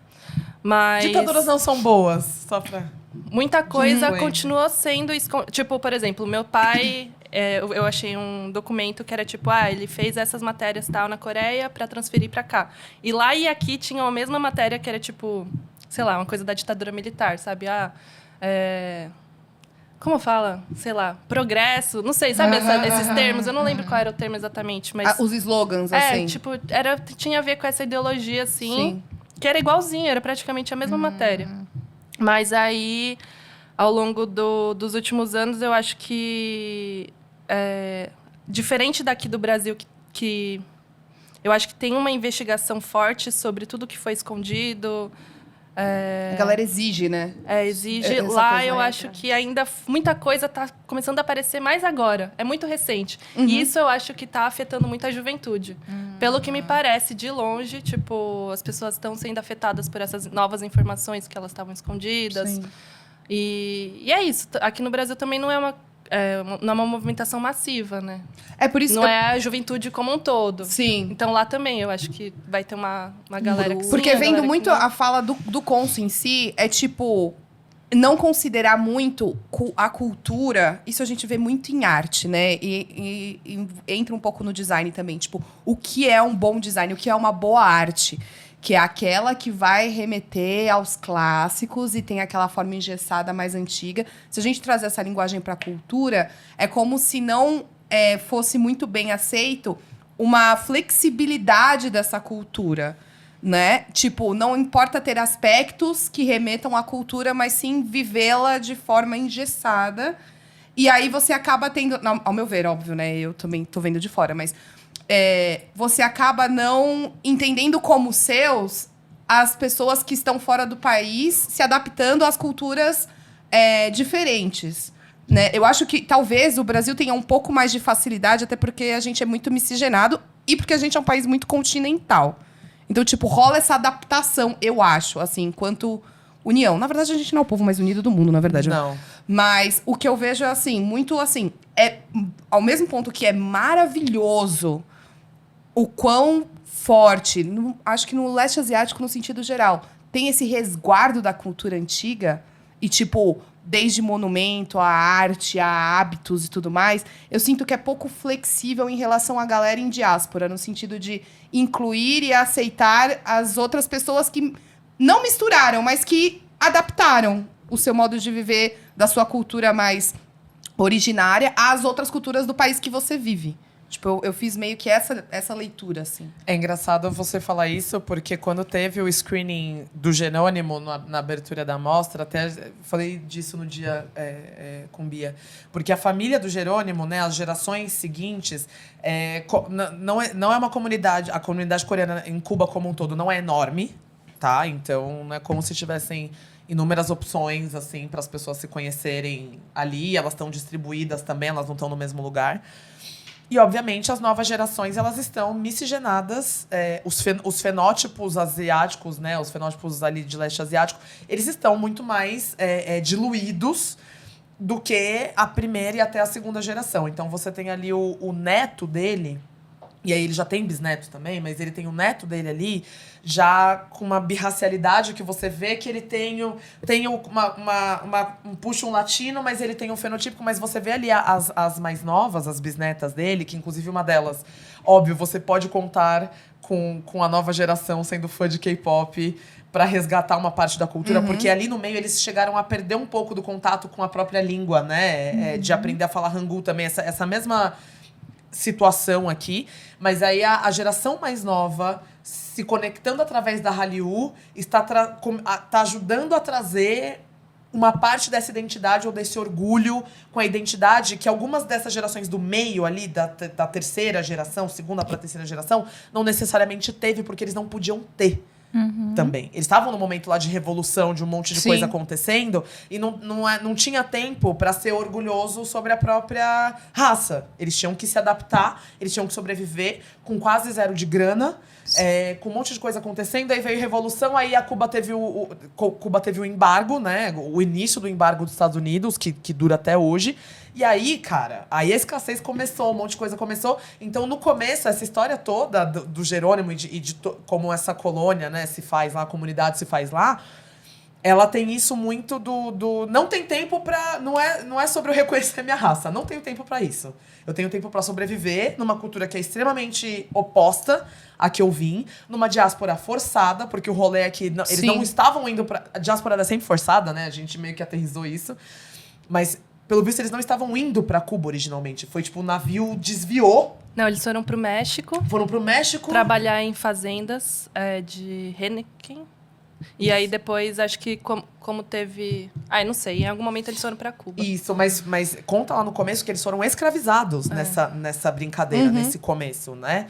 mas... Ditaduras não são boas, só pra... Muita coisa continuou sendo... Tipo, por exemplo, meu pai... eu achei um documento que era tipo, ele fez essas matérias tal na Coreia para transferir para cá. E lá e aqui tinham a mesma matéria que era tipo, sei lá, uma coisa da ditadura militar, sabe? Como fala? Sei lá, progresso, não sei, sabe esses termos? Eu não lembro qual era o termo exatamente, mas... os slogans, assim. tipo, tinha a ver com essa ideologia, assim, que era igualzinho, era praticamente a mesma matéria. Mas aí, ao longo dos últimos anos, eu acho que... diferente daqui do Brasil, que eu acho que tem uma investigação forte sobre tudo que foi escondido. A galera exige, né? Exige. Lá eu acho que ainda muita coisa está começando a aparecer mais agora. É muito recente. E isso eu acho que está afetando muito a juventude. Pelo que me parece, de longe, tipo, as pessoas estão sendo afetadas por essas novas informações que elas estavam escondidas. Sim. E é isso. Aqui no Brasil também não é uma movimentação massiva, né? É por isso não é a juventude como um todo. Sim. Então lá também eu acho que vai ter uma galera que sim, porque vendo muito que a fala do Consul em si, é tipo... Não considerar muito a cultura... Isso a gente vê muito em arte, né? E entra um pouco no design também. Tipo, o que é um bom design? O que é uma boa arte? Que é aquela que vai remeter aos clássicos e tem aquela forma engessada mais antiga. Se a gente trazer essa linguagem para a cultura, é como se não fosse muito bem aceito uma flexibilidade dessa cultura, né? Tipo, não importa ter aspectos que remetam à cultura, mas sim vivê-la de forma engessada. E aí você acaba tendo... Não, ao meu ver, óbvio, né? Eu também tô vendo de fora, mas... você acaba não entendendo como seus as pessoas que estão fora do país se adaptando às culturas diferentes, né? Eu acho que talvez o Brasil tenha um pouco mais de facilidade, até porque a gente é muito miscigenado e porque a gente é um país muito continental. Então, tipo, rola essa adaptação, eu acho, assim, enquanto união. Na verdade, a gente não é o povo mais unido do mundo, na verdade. Não. Mas o que eu vejo é, assim, muito, assim... ao mesmo ponto que é maravilhoso o quão forte. Acho que no leste asiático, no sentido geral, tem esse resguardo da cultura antiga e, tipo, desde monumento, a arte, a hábitos e tudo mais, eu sinto que é pouco flexível em relação à galera em diáspora, no sentido de incluir e aceitar as outras pessoas que não misturaram, mas que adaptaram o seu modo de viver da sua cultura mais originária às outras culturas do país que você vive. Tipo, eu fiz meio que essa leitura, assim. É engraçado você falar isso, porque quando teve o screening do Jerônimo na abertura da mostra, até falei disso no dia com Bia, porque a família do Jerônimo, né, as gerações seguintes, não é uma comunidade, a comunidade coreana em Cuba como um todo não é enorme, tá? Então, não é como se tivessem inúmeras opções, assim, para as pessoas se conhecerem ali, elas estão distribuídas também, elas não estão no mesmo lugar. E, obviamente, as novas gerações, elas estão miscigenadas. Os fenótipos asiáticos, né? Os fenótipos ali de leste asiático, eles estão muito mais diluídos do que a primeira e até a segunda geração. Então, você tem ali o neto dele, e aí ele já tem bisneto também, mas ele tem o neto dele ali, já com uma birracialidade que você vê que ele tem puxa um latino, mas ele tem um fenotípico, mas você vê ali as mais novas, as bisnetas dele, que inclusive uma delas, óbvio, você pode contar com a nova geração sendo fã de K-pop para resgatar uma parte da cultura, porque ali no meio eles chegaram a perder um pouco do contato com a própria língua, né? De aprender a falar Hangul também, essa mesma situação aqui, mas aí a geração mais nova se conectando através da Hallyu está ajudando a trazer uma parte dessa identidade ou desse orgulho com a identidade que algumas dessas gerações do meio ali, da terceira geração, segunda para terceira geração, não necessariamente teve, porque eles não podiam ter. Também. Eles estavam no momento lá de revolução, de um monte de coisa acontecendo, e não tinha tempo para ser orgulhoso sobre a própria raça. Eles tinham que se adaptar, eles tinham que sobreviver com quase zero de grana, com um monte de coisa acontecendo. Aí veio a revolução, aí a Cuba teve o embargo, né? O início do embargo dos Estados Unidos, que dura até hoje. E aí, cara, aí a escassez começou, um monte de coisa começou. Então, no começo, essa história toda do Jerônimo e como essa colônia, né, se faz lá, a comunidade se faz lá, ela tem isso muito do não tem tempo pra... Não é sobre eu reconhecer minha raça. Não tenho tempo pra isso. Eu tenho tempo pra sobreviver numa cultura que é extremamente oposta à que eu vim, numa diáspora forçada, porque o rolê é que eles não estavam indo pra... A diáspora era sempre forçada, né? A gente meio que aterrissou isso. Mas... Pelo visto, eles não estavam indo pra Cuba originalmente. Foi tipo, o navio desviou. Não, eles foram pro México. Foram pro México. Trabalhar em fazendas de Henneken. E aí depois, acho que como teve... não sei. Em algum momento eles foram pra Cuba. Isso, mas conta lá no começo que eles foram escravizados nessa brincadeira, nesse começo, né?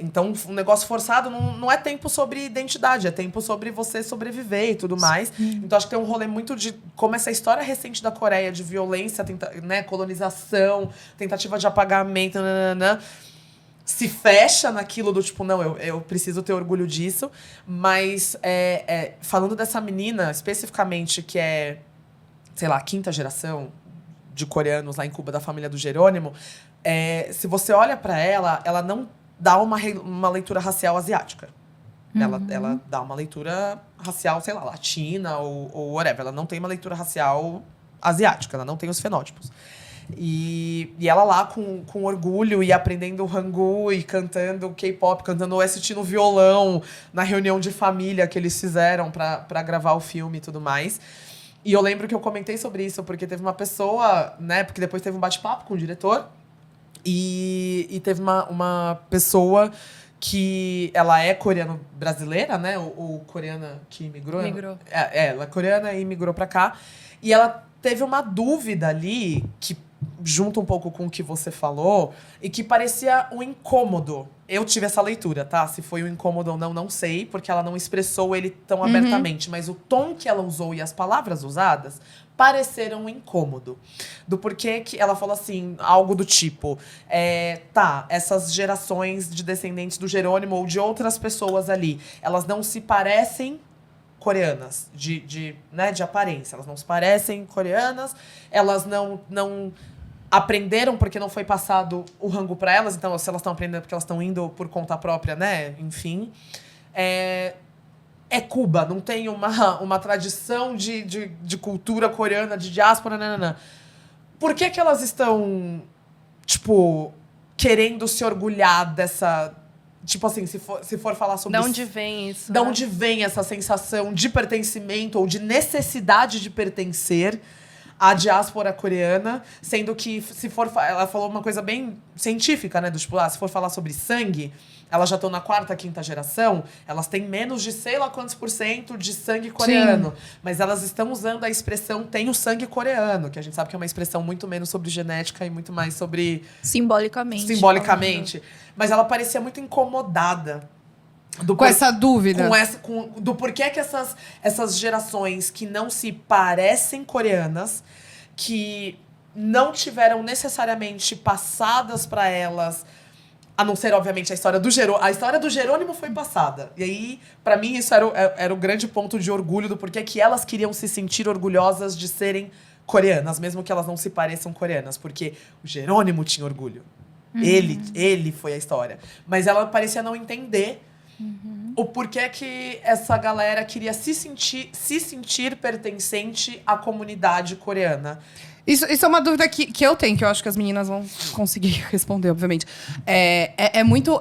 Então, um negócio forçado não é tempo sobre identidade, é tempo sobre você sobreviver e tudo mais. Então, acho que tem um rolê muito de como essa história recente da Coreia, de violência, né, colonização, tentativa de apagamento, se fecha naquilo do tipo, não, eu preciso ter orgulho disso. Mas falando dessa menina, especificamente, que é, sei lá, a quinta geração de coreanos lá em Cuba, da família do Jerônimo, se você olha pra ela não dá uma leitura racial asiática. Ela dá uma leitura racial, sei lá, latina ou whatever. Ela não tem uma leitura racial asiática, ela não tem os fenótipos. E ela lá com orgulho e aprendendo Hangul e cantando K-pop, cantando assistindo violão na reunião de família que eles fizeram pra gravar o filme e tudo mais. E eu lembro que eu comentei sobre isso, porque teve uma pessoa, né? Porque depois teve um bate-papo com o diretor. E teve uma pessoa que ela é coreano-brasileira, né? Ou coreana que imigrou. Migrou. Ela é coreana e migrou pra cá. E ela teve uma dúvida ali que junta um pouco com o que você falou e que parecia um incômodo. Eu tive essa leitura, tá? Se foi um incômodo ou não sei, porque ela não expressou ele tão abertamente. Mas o tom que ela usou e as palavras usadas pareceram um incômodo. Do porquê que ela falou assim, algo do tipo... essas gerações de descendentes do Jerônimo ou de outras pessoas ali, elas não se parecem coreanas, de aparência. Elas não se parecem coreanas, elas não aprenderam porque não foi passado o rango para elas, então se elas estão aprendendo porque elas estão indo por conta própria, né? Enfim. É Cuba, não tem uma tradição de cultura coreana, de diáspora, nananã. Por que elas estão, tipo, querendo se orgulhar dessa... Tipo assim, se for falar sobre... De onde vem isso? De onde vem essa sensação de pertencimento ou de necessidade de pertencer à diáspora coreana, sendo que se for... Ela falou uma coisa bem científica, né? Do tipo, se for falar sobre sangue, elas já estão na 4ª, 5ª geração, elas têm menos de sei lá quantos % de sangue coreano. Sim. Mas elas estão usando a expressão tem o sangue coreano, que a gente sabe que é uma expressão muito menos sobre genética e muito mais sobre... Simbolicamente. Mas ela parecia muito incomodada. Com essa dúvida. Do porquê que essas gerações que não se parecem coreanas, que não tiveram necessariamente passadas para elas, a não ser, obviamente, a história do Jerônimo. A história do Jerônimo foi passada. E aí, para mim, isso era o grande ponto de orgulho do porquê que elas queriam se sentir orgulhosas de serem coreanas, mesmo que elas não se pareçam coreanas. Porque o Jerônimo tinha orgulho. Ele foi a história. Mas ela parecia não entender o porquê que essa galera queria se sentir pertencente à comunidade coreana. Isso é uma dúvida que eu tenho, que eu acho que as meninas vão conseguir responder, obviamente. É muito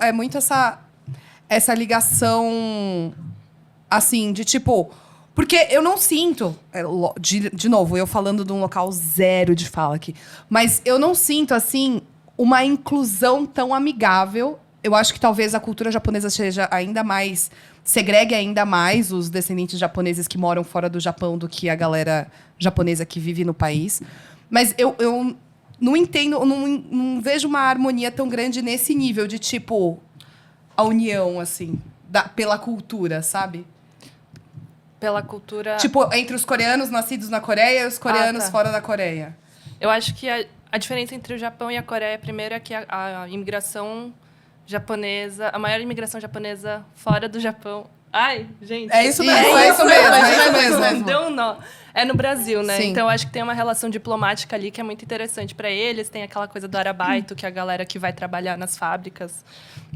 essa ligação, assim, de tipo... Porque eu não sinto, de novo, eu falando de um local zero de fala aqui, mas eu não sinto, assim, uma inclusão tão amigável. Eu acho que talvez a cultura japonesa seja ainda mais... segregue ainda mais os descendentes japoneses que moram fora do Japão do que a galera japonesa que vive no país. Mas eu não entendo, não vejo uma harmonia tão grande nesse nível de, tipo, a união, assim, pela cultura, sabe? Pela cultura... Tipo, entre os coreanos nascidos na Coreia e os coreanos fora da Coreia. Eu acho que a diferença entre o Japão e a Coreia, primeiro, é que a imigração japonesa, a maior imigração japonesa fora do Japão... Ai, gente. É isso mesmo. Deu um nó. É no Brasil, né? Sim. Então, acho que tem uma relação diplomática ali que é muito interessante para eles. Tem aquela coisa do arabaito, que é a galera que vai trabalhar nas fábricas.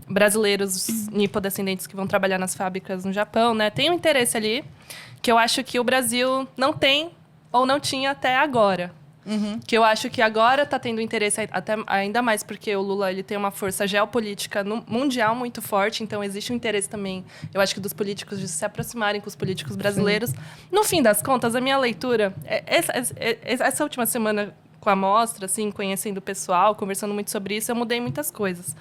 Brasileiros nipodescendentes que vão trabalhar nas fábricas no Japão, né? Tem um interesse ali que eu acho que o Brasil não tem ou não tinha até agora. Que eu acho que agora está tendo interesse até ainda mais porque o Lula ele tem uma força geopolítica mundial muito forte, então existe um interesse também, eu acho que dos políticos de se aproximarem com os políticos brasileiros. No fim das contas, a minha leitura, essa última semana com a mostra, assim, conhecendo o pessoal, conversando muito sobre isso, eu mudei muitas coisas.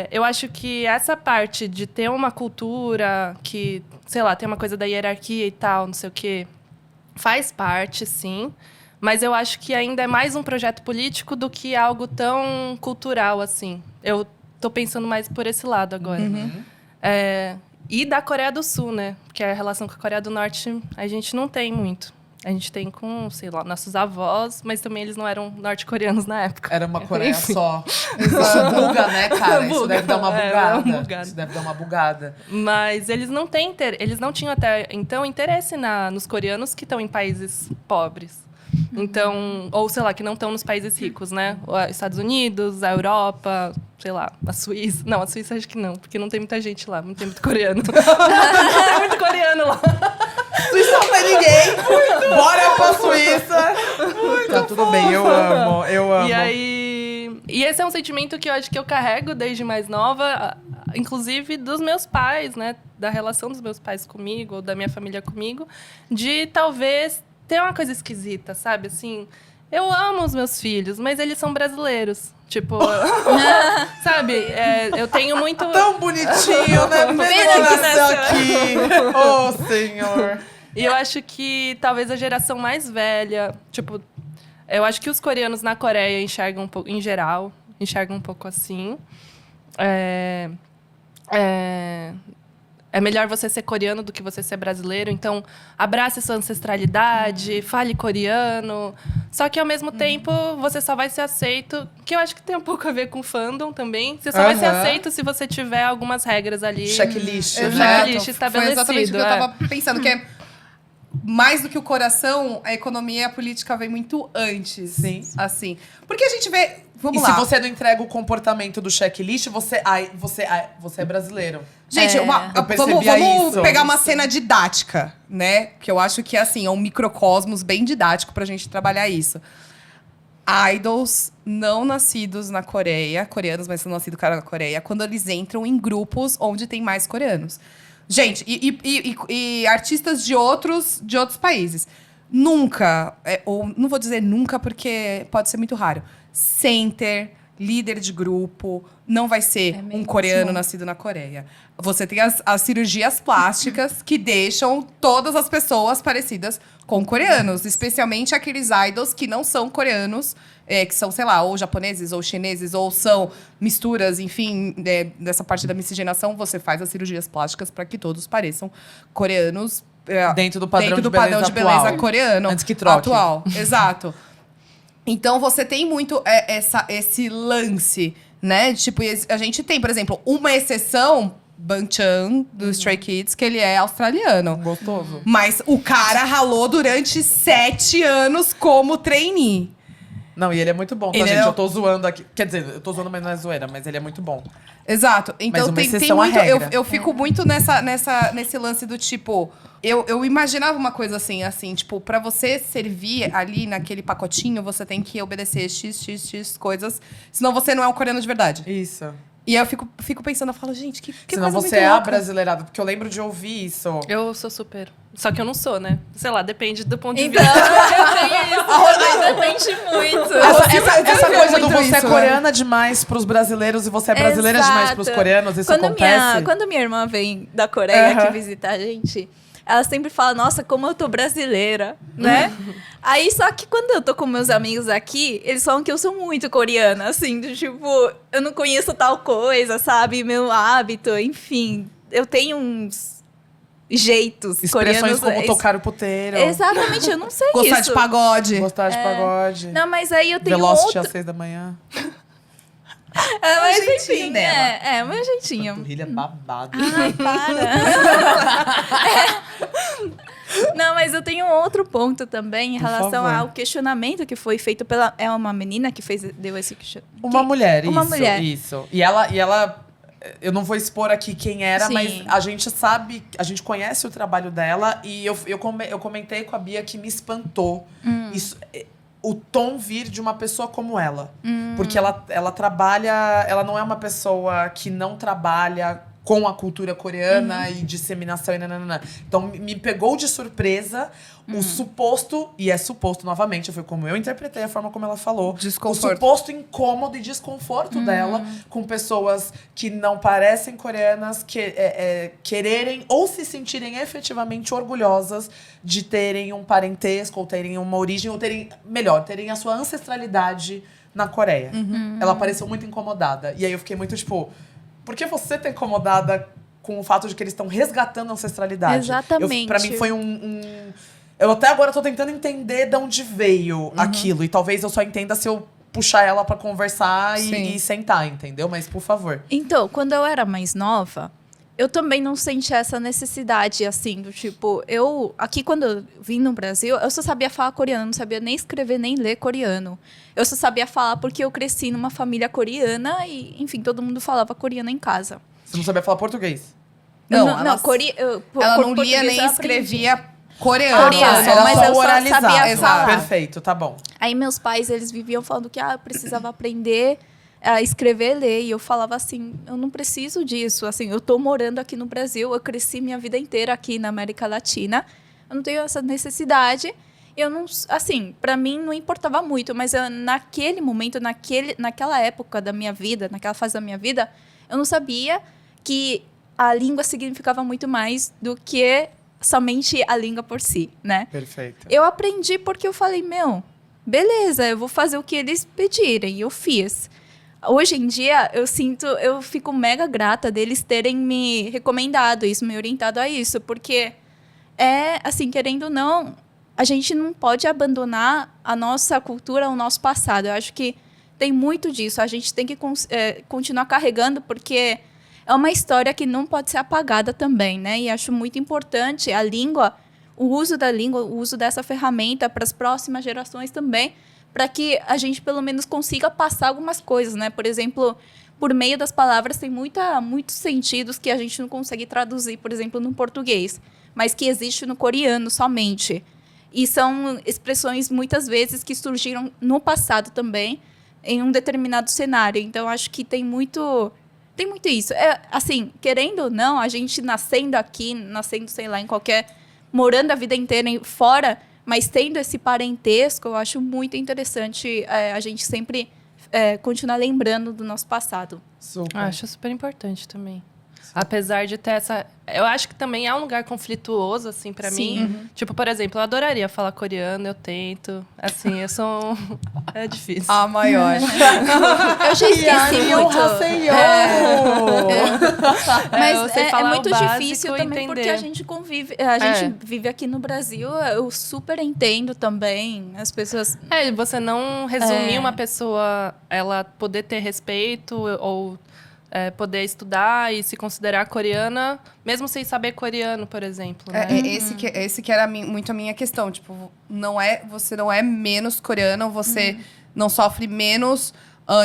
Eu acho que essa parte de ter uma cultura que, sei lá, tem uma coisa da hierarquia e tal, não sei o quê, faz parte, sim. Mas eu acho que ainda é mais um projeto político do que algo tão cultural, assim. Eu tô pensando mais por esse lado agora. E da Coreia do Sul, né? Porque a relação com a Coreia do Norte a gente não tem muito. A gente tem com, sei lá, nossos avós, mas também eles não eram norte-coreanos na época. Era uma Coreia só. Isso buga, né, cara? Isso deve dar uma bugada. Isso deve dar uma bugada. Mas eles não têm eles não tinham até então interesse nos coreanos que estão em países pobres. Então, ou sei lá, que não estão nos países ricos, né? Os Estados Unidos, a Europa, sei lá, a Suíça. Não, a Suíça acho que não, porque não tem muita gente lá, não tem muito coreano. Não tem muito coreano lá. Suíça não tem ninguém. Bora pra Suíça. Tá tudo bem, eu amo. E aí... E esse é um sentimento que eu acho que eu carrego desde mais nova, inclusive dos meus pais, né? Da relação dos meus pais comigo, ou da minha família comigo, de talvez... Tem uma coisa esquisita, sabe? Assim, eu amo os meus filhos, mas eles são brasileiros. Tipo, sabe? Eu tenho muito... Tão bonitinho, né? Pena que nasceu aqui. Oh, senhor. E eu acho que talvez a geração mais velha... Tipo, eu acho que os coreanos na Coreia enxergam um pouco... Em geral, enxergam um pouco assim. É melhor você ser coreano do que você ser brasileiro. Então, abrace sua ancestralidade, fale coreano. Só que, ao mesmo tempo, você só vai ser aceito... Que eu acho que tem um pouco a ver com fandom também. Você só vai ser aceito se você tiver algumas regras ali. Checklist, né? Checklist estabelecido. Foi exatamente o que eu tava pensando. Que mais do que o coração, a economia e a política vem muito antes. Sim. Assim. Porque a gente vê. Vamos E lá. se você não entrega o comportamento do checklist, você é brasileiro. Gente, eu vamos percebia isso. pegar uma cena didática, né? Que eu acho que assim, é um microcosmos bem didático pra gente trabalhar isso. Idols não nascidos na Coreia, coreanos, mas não nascidos na Coreia, quando eles entram em grupos onde tem mais coreanos. Gente, e artistas de outros países. Nunca, ou não vou dizer nunca porque pode ser muito raro, center, líder de grupo, não vai ser um coreano nascido na Coreia. Você tem as cirurgias plásticas que deixam todas as pessoas parecidas com coreanos, especialmente aqueles idols que não são coreanos, que são, sei lá, ou japoneses, ou chineses, ou são misturas, enfim, dessa parte da miscigenação, você faz as cirurgias plásticas para que todos pareçam coreanos. Dentro do padrão, dentro do de, beleza padrão de beleza atual. coreano. Antes que troque. Atual, exato. Então, você tem muito esse lance, né? Tipo, a gente tem, por exemplo, uma exceção, Banchan, do Stray Kids, que ele é australiano. Gostoso. Mas o cara ralou durante 7 anos como trainee. Não, e ele é muito bom, tá, Ele gente? é- Eu tô zoando aqui. Quer dizer, eu tô zoando, mas não é zoeira, mas ele é muito bom. Exato. Então uma tem exceção à muito. regra. Eu fico muito nesse lance do tipo. Eu imaginava uma coisa assim, tipo, pra você servir ali naquele pacotinho, você tem que obedecer x coisas. Senão você não é um coreano de verdade. Isso. E aí eu fico pensando, eu falo, gente, que Senão coisa você muito é louca. abrasileirado. Porque eu lembro de ouvir isso. Eu sou super. Só que eu não sou, né? Sei lá, depende do ponto de Então, vista. eu tenho isso também, depende muito. Essa eu coisa muito do você isso, é né? coreana demais pros brasileiros e você é brasileira demais pros Exato. coreanos, isso quando acontece? Quando minha irmã vem da Coreia Aham. aqui visitar a gente, ela sempre fala, nossa, como eu tô brasileira, né? Aí, só que quando eu tô com meus amigos aqui, eles falam que eu sou muito coreana, assim, do tipo, eu não conheço tal coisa, sabe? Meu hábito, enfim. Eu tenho uns jeitos Expressões coreanos. como tocar o puteiro, Exatamente, eu não sei Gostar isso. de pagode. gostar de pagode, Não, mas aí eu tenho Velocity outro... às 6 da manhã. Mas jeitinho enfim, dela. é o meu jeitinho. Panturrilha babado. Ai, para. Não, mas eu tenho outro ponto também em Por relação favor. ao questionamento que foi feito pela... É uma menina que deu esse questionamento? Uma mulher, Uma isso, mulher. isso. E ela, eu não vou expor aqui quem era, Sim. mas a gente sabe, a gente conhece o trabalho dela e eu comentei com a Bia que me espantou isso, o tom vir de uma pessoa como ela. Porque ela trabalha, ela não é uma pessoa que não trabalha com a cultura coreana e disseminação e nananana. Então, me pegou de surpresa o suposto, e é suposto novamente, foi como eu interpretei a forma como ela falou, Desconforto. o suposto incômodo e desconforto dela com pessoas que não parecem coreanas, quererem ou se sentirem efetivamente orgulhosas de terem um parentesco, ou terem uma origem, ou terem a sua ancestralidade na Coreia. Ela pareceu muito incomodada. E aí eu fiquei muito tipo... Por que você tá incomodada com o fato de que eles estão resgatando a ancestralidade? Exatamente. Pra mim foi Eu até agora tô tentando entender de onde veio aquilo. E talvez eu só entenda se eu puxar ela pra conversar Sim. e sentar, entendeu? Mas, por favor. Então, quando eu era mais nova, eu também não sentia essa necessidade, assim, do tipo... Aqui, quando eu vim no Brasil, eu só sabia falar coreano. Não sabia nem escrever, nem ler coreano. Eu só sabia falar porque eu cresci numa família coreana e, enfim, todo mundo falava coreano em casa. Você não sabia falar português? Não, ela não lia nem escrevia coreano. Coreano, Só mas eu só sabia Exato. falar. Perfeito, tá bom. Aí meus pais, eles viviam falando que eu precisava aprender a escrever e ler. E eu falava assim, eu não preciso disso. Assim, eu tô morando aqui no Brasil, eu cresci minha vida inteira aqui na América Latina. Eu não tenho essa necessidade. Eu não, assim, para mim não importava muito, mas naquele momento, naquela época da minha vida, naquela fase da minha vida, eu não sabia que a língua significava muito mais do que somente a língua por si, né? Perfeito. Eu aprendi porque eu falei, beleza, eu vou fazer o que eles pedirem, e eu fiz. Hoje em dia, eu fico mega grata deles terem me recomendado isso, me orientado a isso, porque assim, querendo ou não, a gente não pode abandonar a nossa cultura, o nosso passado. Eu acho que tem muito disso, a gente tem que continuar carregando, porque é uma história que não pode ser apagada também, né? E acho muito importante a língua o uso da língua, o uso dessa ferramenta para as próximas gerações também, para que a gente pelo menos consiga passar algumas coisas, né? Por exemplo, por meio das palavras tem muitos sentidos que a gente não consegue traduzir, por exemplo, no português, mas que existe no coreano somente. E são expressões, muitas vezes, que surgiram no passado também, em um determinado cenário. Então, acho que tem muito isso. Assim, querendo ou não, a gente nascendo aqui, sei lá, morando a vida inteira fora, mas tendo esse parentesco, eu acho muito interessante a gente sempre continuar lembrando do nosso passado. Super. Acho super importante também. Apesar de ter essa... Eu acho que também é um lugar conflituoso, assim, pra mim. Tipo, por exemplo, eu adoraria falar coreano, eu tento. Assim, eu sou... É difícil. A maior. Eu já esqueci muito. Mas você é falar muito o básico difícil e também, entender. porque a gente convive. A gente vive aqui no Brasil, eu super entendo também. As pessoas... Você não resumir uma pessoa, ela poder ter respeito ou... poder estudar e se considerar coreana, mesmo sem saber coreano, por exemplo. Né? Esse que era muito a minha questão. Tipo, você não é menos coreano, você não sofre menos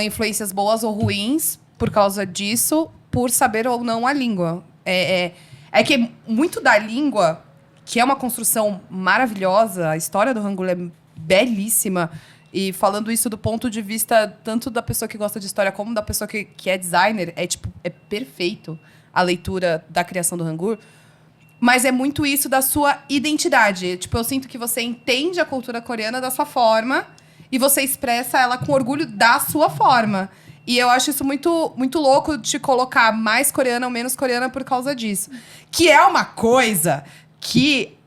influências boas ou ruins por causa disso, por saber ou não a língua. É que muito da língua, que é uma construção maravilhosa, a história do Hangul é belíssima. E falando isso do ponto de vista tanto da pessoa que gosta de história como da pessoa que é designer, é perfeito a leitura da criação do Hangul. Mas é muito isso da sua identidade. Tipo, eu sinto que você entende a cultura coreana da sua forma e você expressa ela com orgulho da sua forma. E eu acho isso muito, muito louco de colocar mais coreana ou menos coreana por causa disso. Que é uma coisa que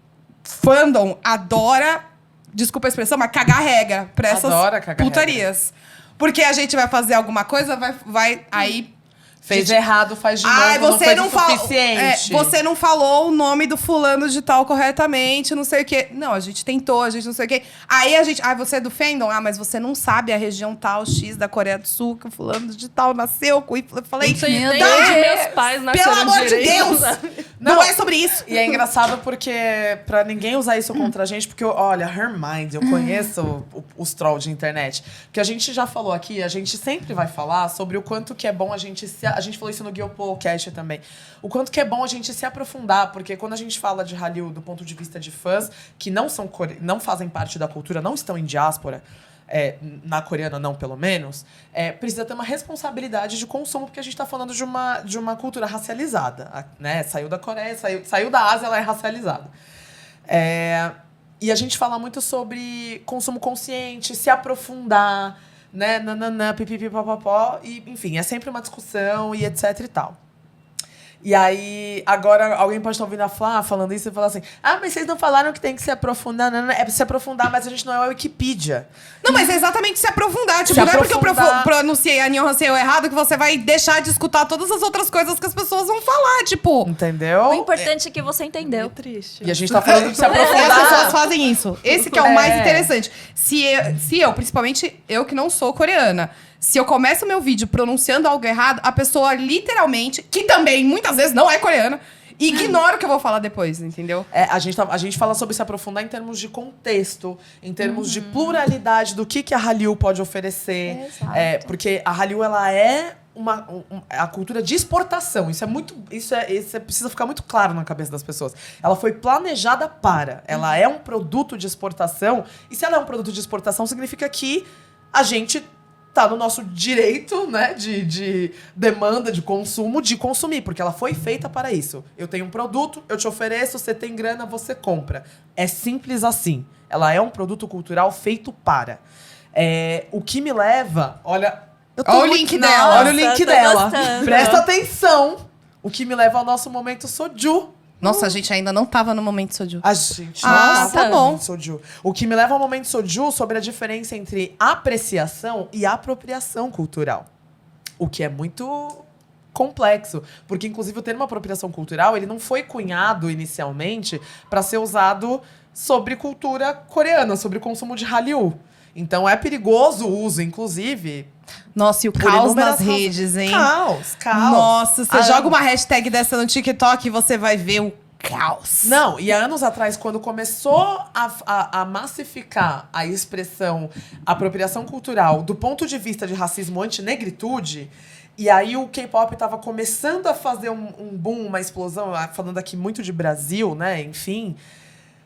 fandom adora... Desculpa a expressão, mas cagar regra pra essas putarias. Porque a gente vai fazer alguma coisa, vai aí... Fez errado, faz de novo, você não fez o suficiente. Você não falou o nome do fulano de tal corretamente, não sei o quê. Não, a gente tentou, a gente não sei o quê. Aí a gente... você é do fandom? Mas você não sabe a região tal, X da Coreia do Sul, que o fulano de tal nasceu com... Eu falei... Não sei nem onde meus pais nasceram pelo amor de direito. Deus! Não é sobre isso. E é engraçado porque, pra ninguém usar isso contra a gente, porque, olha, Hermind, eu conheço os trolls de internet. Porque a gente já falou aqui, a gente sempre vai falar sobre o quanto que é bom a gente falou isso no Geopolcast também. O quanto que é bom a gente se aprofundar, porque quando a gente fala de Hallyu do ponto de vista de fãs que não fazem parte da cultura, não estão em diáspora, na coreana não, pelo menos, precisa ter uma responsabilidade de consumo, porque a gente está falando de uma cultura racializada, né? Saiu da Coreia, saiu da Ásia, ela é racializada. E a gente fala muito sobre consumo consciente, se aprofundar, né? Pipipi, popopó. E, enfim, é sempre uma discussão e etc e tal. E aí, agora, alguém pode estar ouvindo a Flá falando isso e falar assim: mas vocês não falaram que tem que se aprofundar. Não, é se aprofundar, mas a gente não é a Wikipedia. Não, mas é exatamente se aprofundar. Tipo, não é porque eu pronunciei a Annyeonghaseyo errado que você vai deixar de escutar todas as outras coisas que as pessoas vão falar, tipo... Entendeu? O importante é que você entendeu. É triste. E a gente tá falando de se E as aprofundar. pessoas fazem isso. Esse que é o mais interessante. Se eu, principalmente eu que não sou coreana, se eu começo o meu vídeo pronunciando algo errado, a pessoa literalmente, que também muitas vezes não é coreana, ignora o que eu vou falar depois, entendeu? A gente fala sobre se aprofundar em termos de contexto, em termos de pluralidade do que a Hallyu pode oferecer. Exato. Porque a Hallyu, ela é a cultura de exportação. Isso precisa ficar muito claro na cabeça das pessoas. Ela foi planejada para. Ela é um produto de exportação. E se ela é um produto de exportação, significa que a gente tá no nosso direito, né, de demanda, de consumo, de consumir, porque ela foi feita para isso. Eu tenho um produto, eu te ofereço, você tem grana, você compra. É simples assim. Ela é um produto cultural feito para. O que me leva... Olha o link dela. Olha o link dela. Gostando. Presta atenção. O que me leva ao nosso momento Soju. Nossa, a gente ainda não tava no momento Soju. A gente tá bom. Soju. O que me leva ao momento Soju sobre a diferença entre apreciação e apropriação cultural. O que é muito complexo, porque inclusive o termo apropriação cultural, ele não foi cunhado inicialmente para ser usado sobre cultura coreana, sobre consumo de Hallyu. Então é perigoso o uso, inclusive. Nossa, e o caos nas redes, hein? Caos. Nossa, você joga uma hashtag dessa no TikTok e você vai ver o caos. Não, e há anos atrás, quando começou a massificar a expressão apropriação cultural do ponto de vista de racismo anti-negritude, e aí o K-pop estava começando a fazer um boom, uma explosão, falando aqui muito de Brasil, né, enfim...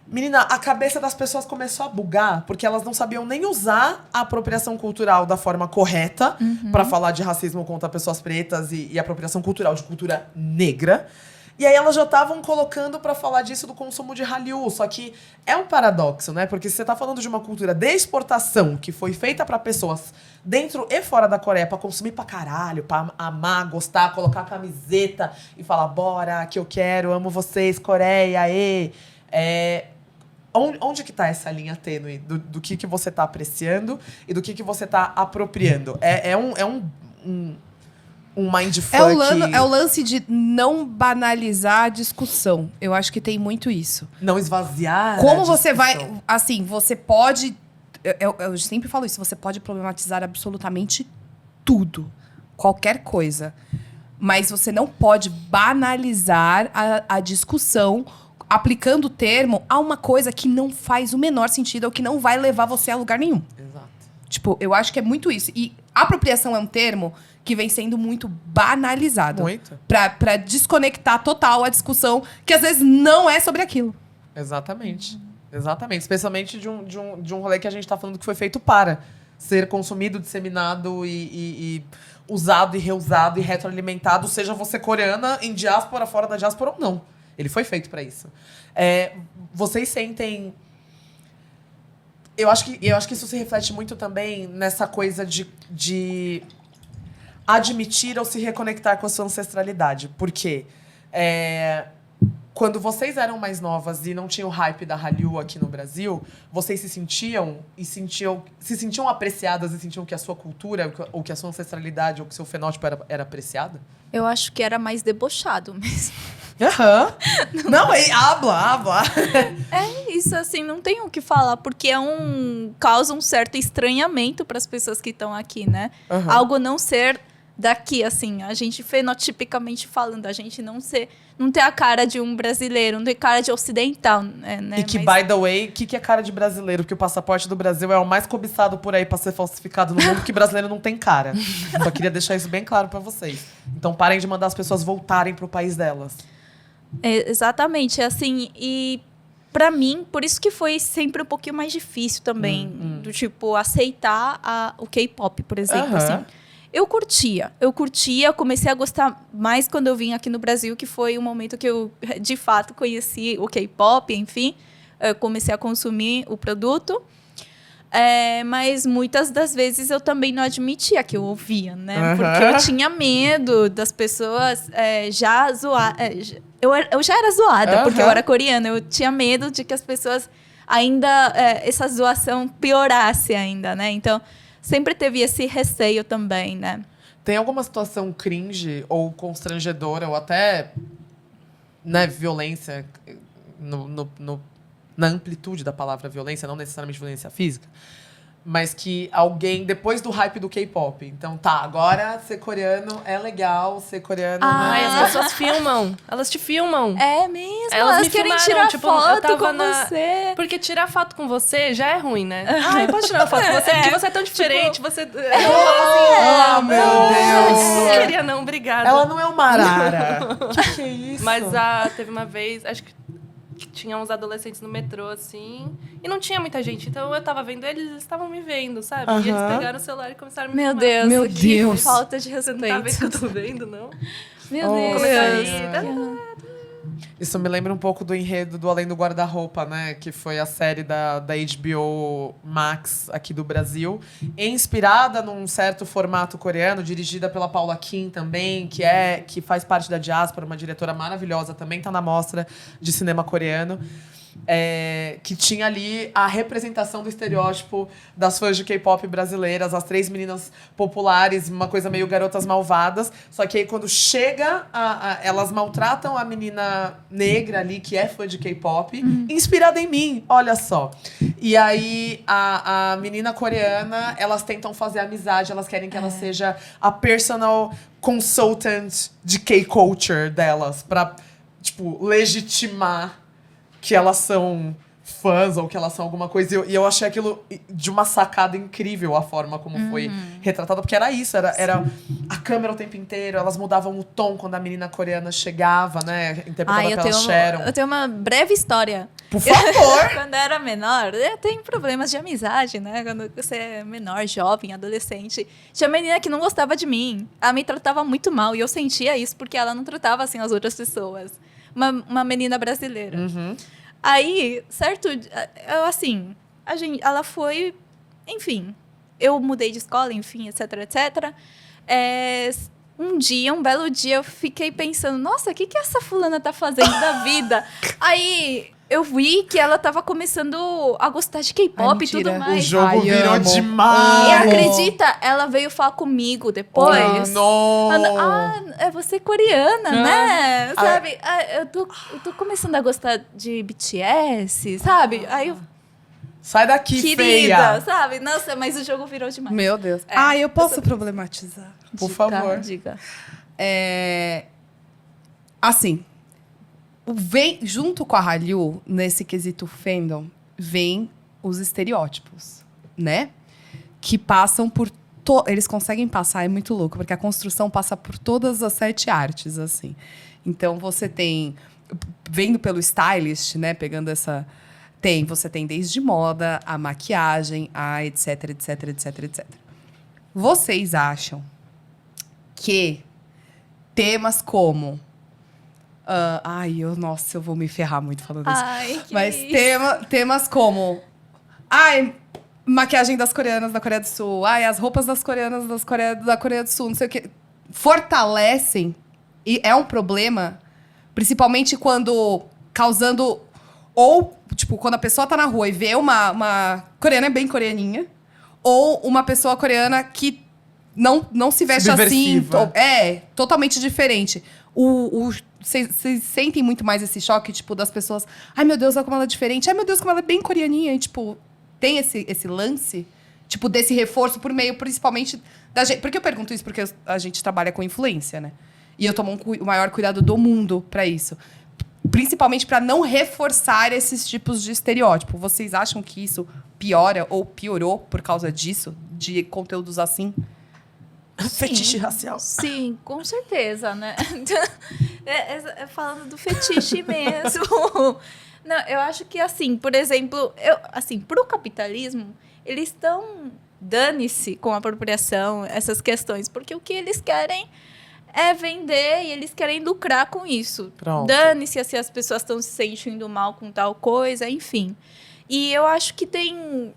Menina, a cabeça das pessoas começou a bugar, porque elas não sabiam nem usar a apropriação cultural da forma correta pra falar de racismo contra pessoas pretas e apropriação cultural de cultura negra. E aí elas já estavam colocando pra falar disso do consumo de Hallyu. Só que é um paradoxo, né? Porque se você tá falando de uma cultura de exportação que foi feita pra pessoas dentro e fora da Coreia pra consumir pra caralho, pra amar, gostar, colocar a camiseta e falar, bora, que eu quero, amo vocês, Coreia, onde que tá essa linha tênue do que você tá apreciando e do que você tá apropriando? É um mindfuck. É o lance de não banalizar a discussão. Eu acho que tem muito isso. Não esvaziar. Como você vai... Assim, você pode... Eu sempre falo isso. Você pode problematizar absolutamente tudo. Qualquer coisa. Mas você não pode banalizar a discussão aplicando o termo a uma coisa que não faz o menor sentido ou que não vai levar você a lugar nenhum. Exato. Tipo, eu acho que é muito isso. E apropriação é um termo que vem sendo muito banalizado. Muito. Pra desconectar total a discussão, que às vezes não é sobre aquilo. Exatamente. Exatamente. Especialmente de um rolê que a gente tá falando que foi feito para ser consumido, disseminado e usado e reusado e retroalimentado, seja você coreana, em diáspora, fora da diáspora ou não. Ele foi feito pra isso. Vocês sentem... Eu acho que isso se reflete muito também nessa coisa de admitir ou se reconectar com a sua ancestralidade. Porque quando vocês eram mais novas e não tinha o hype da Hallyu aqui no Brasil, vocês se sentiam apreciadas e sentiam que a sua cultura, ou que a sua ancestralidade, ou que o seu fenótipo era apreciado? Eu acho que era mais debochado mesmo. Aham. Não, habla. É isso, assim, não tem o que falar, porque causa um certo estranhamento para as pessoas que estão aqui, né? Uhum. Algo não ser daqui, assim, a gente fenotipicamente falando, a gente não ter a cara de um brasileiro, não ter cara de ocidental, né? E que, by the way, o que é cara de brasileiro? Porque o passaporte do Brasil é o mais cobiçado por aí pra ser falsificado no mundo, que brasileiro não tem cara. Só queria deixar isso bem claro pra vocês. Então parem de mandar as pessoas voltarem pro país delas. Exatamente, assim, e pra mim, por isso que foi sempre um pouquinho mais difícil também, do tipo, aceitar o K-pop, por exemplo, assim. Eu curtia, comecei a gostar mais quando eu vim aqui no Brasil, que foi o momento que eu, de fato, conheci o K-pop, enfim, eu comecei a consumir o produto. Mas muitas das vezes eu também não admitia que eu ouvia, né? Porque eu tinha medo das pessoas já zoar. Eu já era zoada, porque eu era coreana. Eu tinha medo de que as pessoas ainda... essa zoação piorasse ainda, né? Então, sempre teve esse receio também, né? Tem alguma situação cringe ou constrangedora ou até, né, violência na amplitude da palavra violência, não necessariamente violência física, mas que alguém, depois do hype do K-pop, então agora ser coreano é legal, ser coreano... As pessoas filmam, elas te filmam. É mesmo, elas elas me querem filmaram, tirar foto com você. Porque tirar foto com você já é ruim, né? Ai, posso tirar uma foto com você? Porque você é tão diferente, você... meu Deus! Não queria não, obrigada. Ela não é uma arara. Que é isso? Mas teve uma vez, acho que tinha uns adolescentes no metrô, assim, e não tinha muita gente. Então eu tava vendo eles estavam me vendo, sabe? E eles pegaram o celular e começaram a me filmar. Meu Deus. Falta de Você não tá vendo respeito. que eu tô vendo, não? Meu Deus. Isso me lembra um pouco do enredo do Além do Guarda-Roupa, né? Que foi a série da HBO Max aqui do Brasil. Inspirada num certo formato coreano, dirigida pela Paula Kim também, que faz parte da diáspora, uma diretora maravilhosa, também tá na mostra de cinema coreano. Que tinha ali a representação do estereótipo das fãs de K-pop brasileiras, as 3 meninas populares, uma coisa meio garotas malvadas. Só que aí quando chega, elas maltratam a menina negra ali, que é fã de K-pop, inspirada em mim, olha só. E aí a menina coreana, elas tentam fazer amizade, elas querem que ela seja a personal consultant de K-culture delas, pra tipo, legitimar que elas são fãs ou que elas são alguma coisa. E eu achei aquilo de uma sacada incrível, a forma como foi retratada. Porque era isso, era a câmera o tempo inteiro. Elas mudavam o tom quando a menina coreana chegava, né? Interpretada pela Sharon. Eu tenho uma breve história. Por favor! Quando eu era menor, eu tenho problemas de amizade, né? Quando você é menor, jovem, adolescente. Tinha uma menina que não gostava de mim. Ela me tratava muito mal. E eu sentia isso porque ela não tratava assim as outras pessoas. Uma menina brasileira. Aí, certo, eu, assim, ela foi, enfim, eu mudei de escola, enfim, etc, etc. Um belo dia, eu fiquei pensando, nossa, o que essa fulana tá fazendo da vida? Aí, eu vi que ela tava começando a gostar de K-pop e tudo mais. O jogo virou demais! E acredita, ela veio falar comigo depois. Você é coreana, né? Sabe? Eu tô começando a gostar de BTS, sabe? Aí eu... Sai daqui, querida, feia! sabe? Nossa, mas o jogo virou demais. Meu Deus. Eu posso problematizar? Por favor. Diga. Assim, junto com a Hallyu, nesse quesito fandom, vem os estereótipos, né? Que passam por... Eles conseguem passar, é muito louco, porque a construção passa por todas as 7 artes, assim. Então, você tem... Vendo pelo stylist, né? Pegando essa... Você tem desde moda, a maquiagem, a etc, etc, etc, etc. Vocês acham que temas como... eu vou me ferrar muito falando isso. Mas temas como... maquiagem das coreanas da Coreia do Sul. As roupas das coreanas da Coreia do Sul, não sei o quê. Fortalecem. E é um problema, principalmente quando causando... Ou, tipo, quando a pessoa tá na rua e vê uma coreana bem coreaninha, ou uma pessoa coreana que não se veste assim. Totalmente diferente. Vocês sentem muito mais esse choque, tipo, das pessoas... Ai, meu Deus, olha como ela é diferente. Ai, meu Deus, como ela é bem coreaninha. E, tipo, tem esse lance, tipo, desse reforço por meio, principalmente, da gente. Porque eu pergunto isso porque a gente trabalha com influência, né? E eu tomo o maior cuidado do mundo pra isso. Principalmente para não reforçar esses tipos de estereótipo. Vocês acham que isso piora ou piorou por causa disso? De conteúdos assim? Fetiche racial. Sim, com certeza, né? Falando do fetiche mesmo. Não, eu acho que, assim, por exemplo... pro capitalismo, eles estão... Dane-se com a apropriação, essas questões. Porque o que eles querem... vender e eles querem lucrar com isso. Pronto. Dane-se se as pessoas estão se sentindo mal com tal coisa, enfim. E eu acho que tem...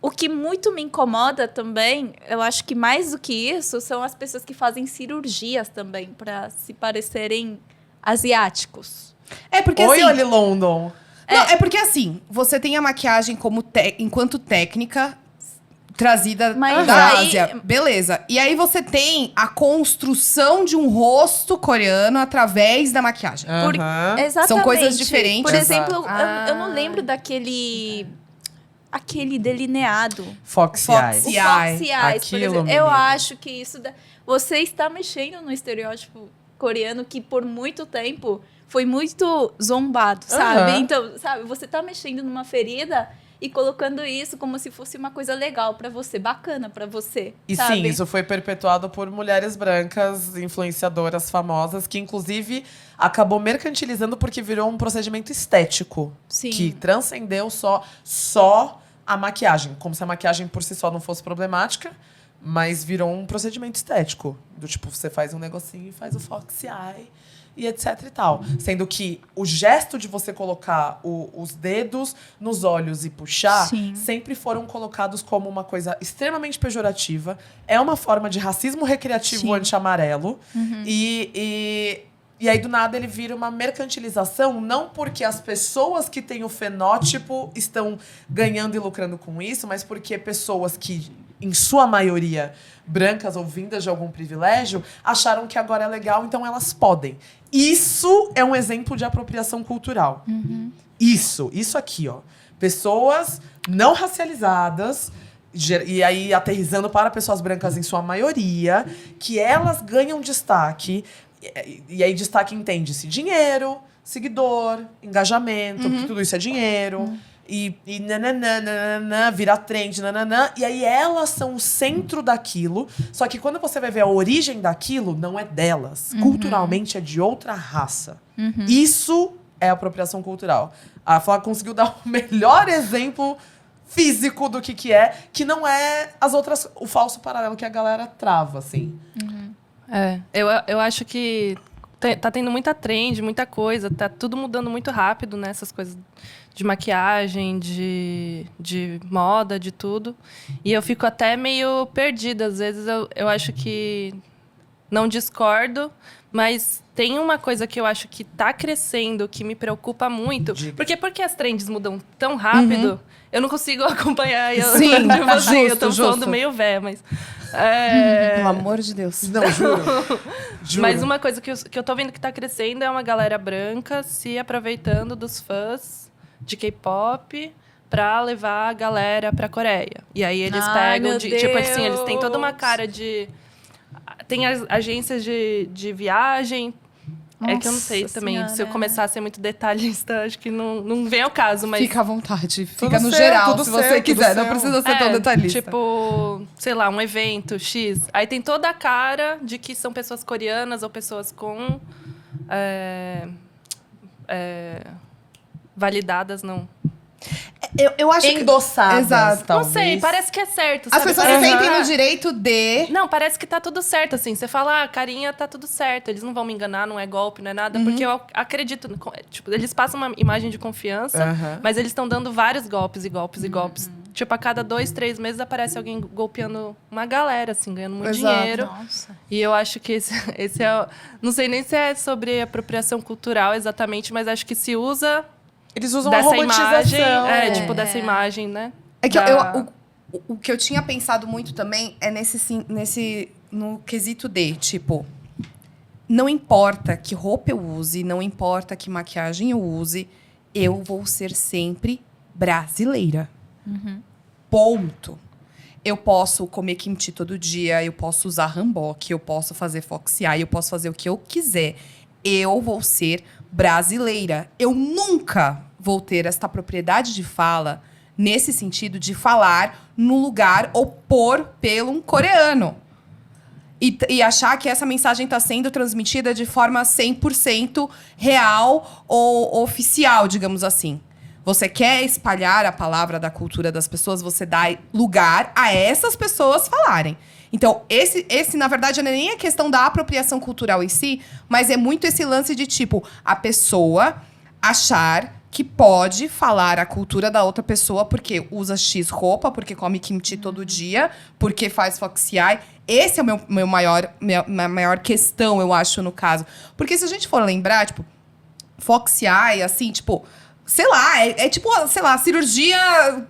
O que muito me incomoda também, eu acho que mais do que isso, são as pessoas que fazem cirurgias também, para se parecerem asiáticos. Porque Oi, assim... Oli London. Não, é porque assim, você tem a maquiagem como enquanto técnica... trazida da Ásia. Beleza. E aí você tem a construção de um rosto coreano através da maquiagem. Exatamente. São coisas diferentes. Por exemplo, eu não lembro daquele delineado. Foxy Eyes. O Foxy Eyes, por exemplo. Menina. Eu acho que isso... Você está mexendo no estereótipo coreano que por muito tempo foi muito zombado, sabe? Então, sabe, você está mexendo numa ferida... E colocando isso como se fosse uma coisa legal pra você, bacana pra você, E sabe? sim, isso foi perpetuado por mulheres brancas, influenciadoras famosas, que inclusive acabou mercantilizando porque virou um procedimento estético. Sim. Que transcendeu só a maquiagem. Como se a maquiagem por si só não fosse problemática, mas virou um procedimento estético. Do tipo, você faz um negocinho e faz o Foxy Eye. E etc e tal. Sendo que o gesto de você colocar os dedos nos olhos e puxar sempre foram colocados como uma coisa extremamente pejorativa. É uma forma de racismo recreativo anti-amarelo. E aí, do nada, ele vira uma mercantilização, não porque as pessoas que têm o fenótipo estão ganhando e lucrando com isso, mas porque pessoas que, em sua maioria, brancas ou vindas de algum privilégio, acharam que agora é legal, então elas podem. Isso é um exemplo de apropriação cultural. Isso aqui, ó. Pessoas não racializadas, e aí aterrissando para pessoas brancas em sua maioria, que elas ganham destaque E aí destaque entende-se dinheiro, seguidor, engajamento, porque tudo isso é dinheiro. E nananã, vira trend, nananã. E aí elas são o centro daquilo. Só que quando você vai ver a origem daquilo, não é delas. Culturalmente é de outra raça. Isso é apropriação cultural. A Flá conseguiu dar o melhor exemplo físico do que é, que não é as outras, o falso paralelo que a galera trava, assim. Eu acho que tá tendo muita trend, muita coisa, tá tudo mudando muito rápido, né? Essas coisas de maquiagem, de moda, de tudo. E eu fico até meio perdida. Às vezes eu acho que não discordo, mas tem uma coisa que eu acho que tá crescendo, que me preocupa muito. Porque as trends mudam tão rápido, eu não consigo acompanhar. Sim, eu tô falando meio véia, mas... Pelo amor de Deus. Não, juro. Mas uma coisa que eu tô vendo que tá crescendo é uma galera branca se aproveitando dos fãs de K-pop pra levar a galera pra Coreia. E aí eles pegam... tipo assim, eles têm toda uma cara de... Tem as agências de viagem... É que eu não sei também. Senhora. Se eu começar a ser muito detalhista, acho que não vem ao caso, mas... Fica à vontade. Fica Tudo no seu, geral, tudo se seu, você tudo quiser. seu. Não precisa ser tão detalhista. Tipo, sei lá, um evento X. Aí tem toda a cara de que são pessoas coreanas ou pessoas com... validadas, não. Eu acho Endossadas, Exato. talvez. Não sei, parece que é certo, As sabe? pessoas Parece que sentem tá- no direito de... Não, parece que tá tudo certo, assim. Você fala, carinha, tá tudo certo. Eles não vão me enganar, não é golpe, não é nada. Porque eu acredito... Tipo, eles passam uma imagem de confiança, mas eles estão dando vários golpes e golpes e golpes. Tipo, a cada 2, 3 meses aparece alguém golpeando uma galera, assim, ganhando muito dinheiro. Nossa. E eu acho que esse é... Não sei nem se é sobre apropriação cultural exatamente, mas acho que se usa... Eles usam a dessa romantização. imagem, tipo, dessa imagem, né? É que Da- o que eu tinha pensado muito também é no quesito de, tipo, não importa que roupa eu use, não importa que maquiagem eu use, eu vou ser sempre brasileira. Ponto. Eu posso comer kimchi todo dia, eu posso usar hanbok, eu posso fazer fox eye, eu posso fazer o que eu quiser. Eu vou ser brasileira. Eu nunca vou ter esta propriedade de fala nesse sentido de falar no lugar ou por pelo um coreano. E achar que essa mensagem está sendo transmitida de forma 100% real ou oficial, digamos assim. Você quer espalhar a palavra da cultura das pessoas, você dá lugar a essas pessoas falarem. Então, esse na verdade, não é nem a questão da apropriação cultural em si, mas é muito esse lance de, tipo, a pessoa achar que pode falar a cultura da outra pessoa porque usa X roupa, porque come kimchi todo dia, porque faz fox eye. Esse é o minha maior questão, eu acho, no caso. Porque se a gente for lembrar, tipo, fox eye, assim, tipo... Sei lá, é tipo, sei lá, cirurgia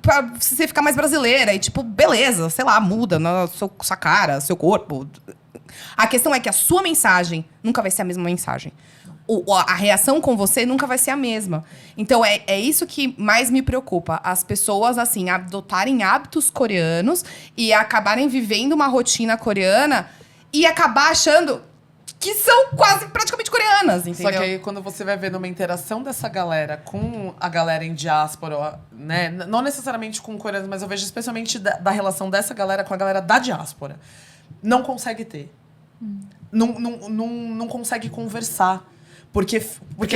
pra você ficar mais brasileira. E tipo, beleza, sei lá, muda na sua cara, seu corpo. A questão é que a sua mensagem nunca vai ser a mesma mensagem. A reação com você nunca vai ser a mesma. Então, é isso que mais me preocupa. As pessoas, assim, adotarem hábitos coreanos e acabarem vivendo uma rotina coreana e acabar achando... que são quase praticamente coreanas, entendeu? Só que aí, quando você vai ver numa interação dessa galera com a galera em diáspora, né? Não necessariamente com coreanos, mas eu vejo especialmente da relação dessa galera com a galera da diáspora. Não consegue ter. Não consegue conversar. Porque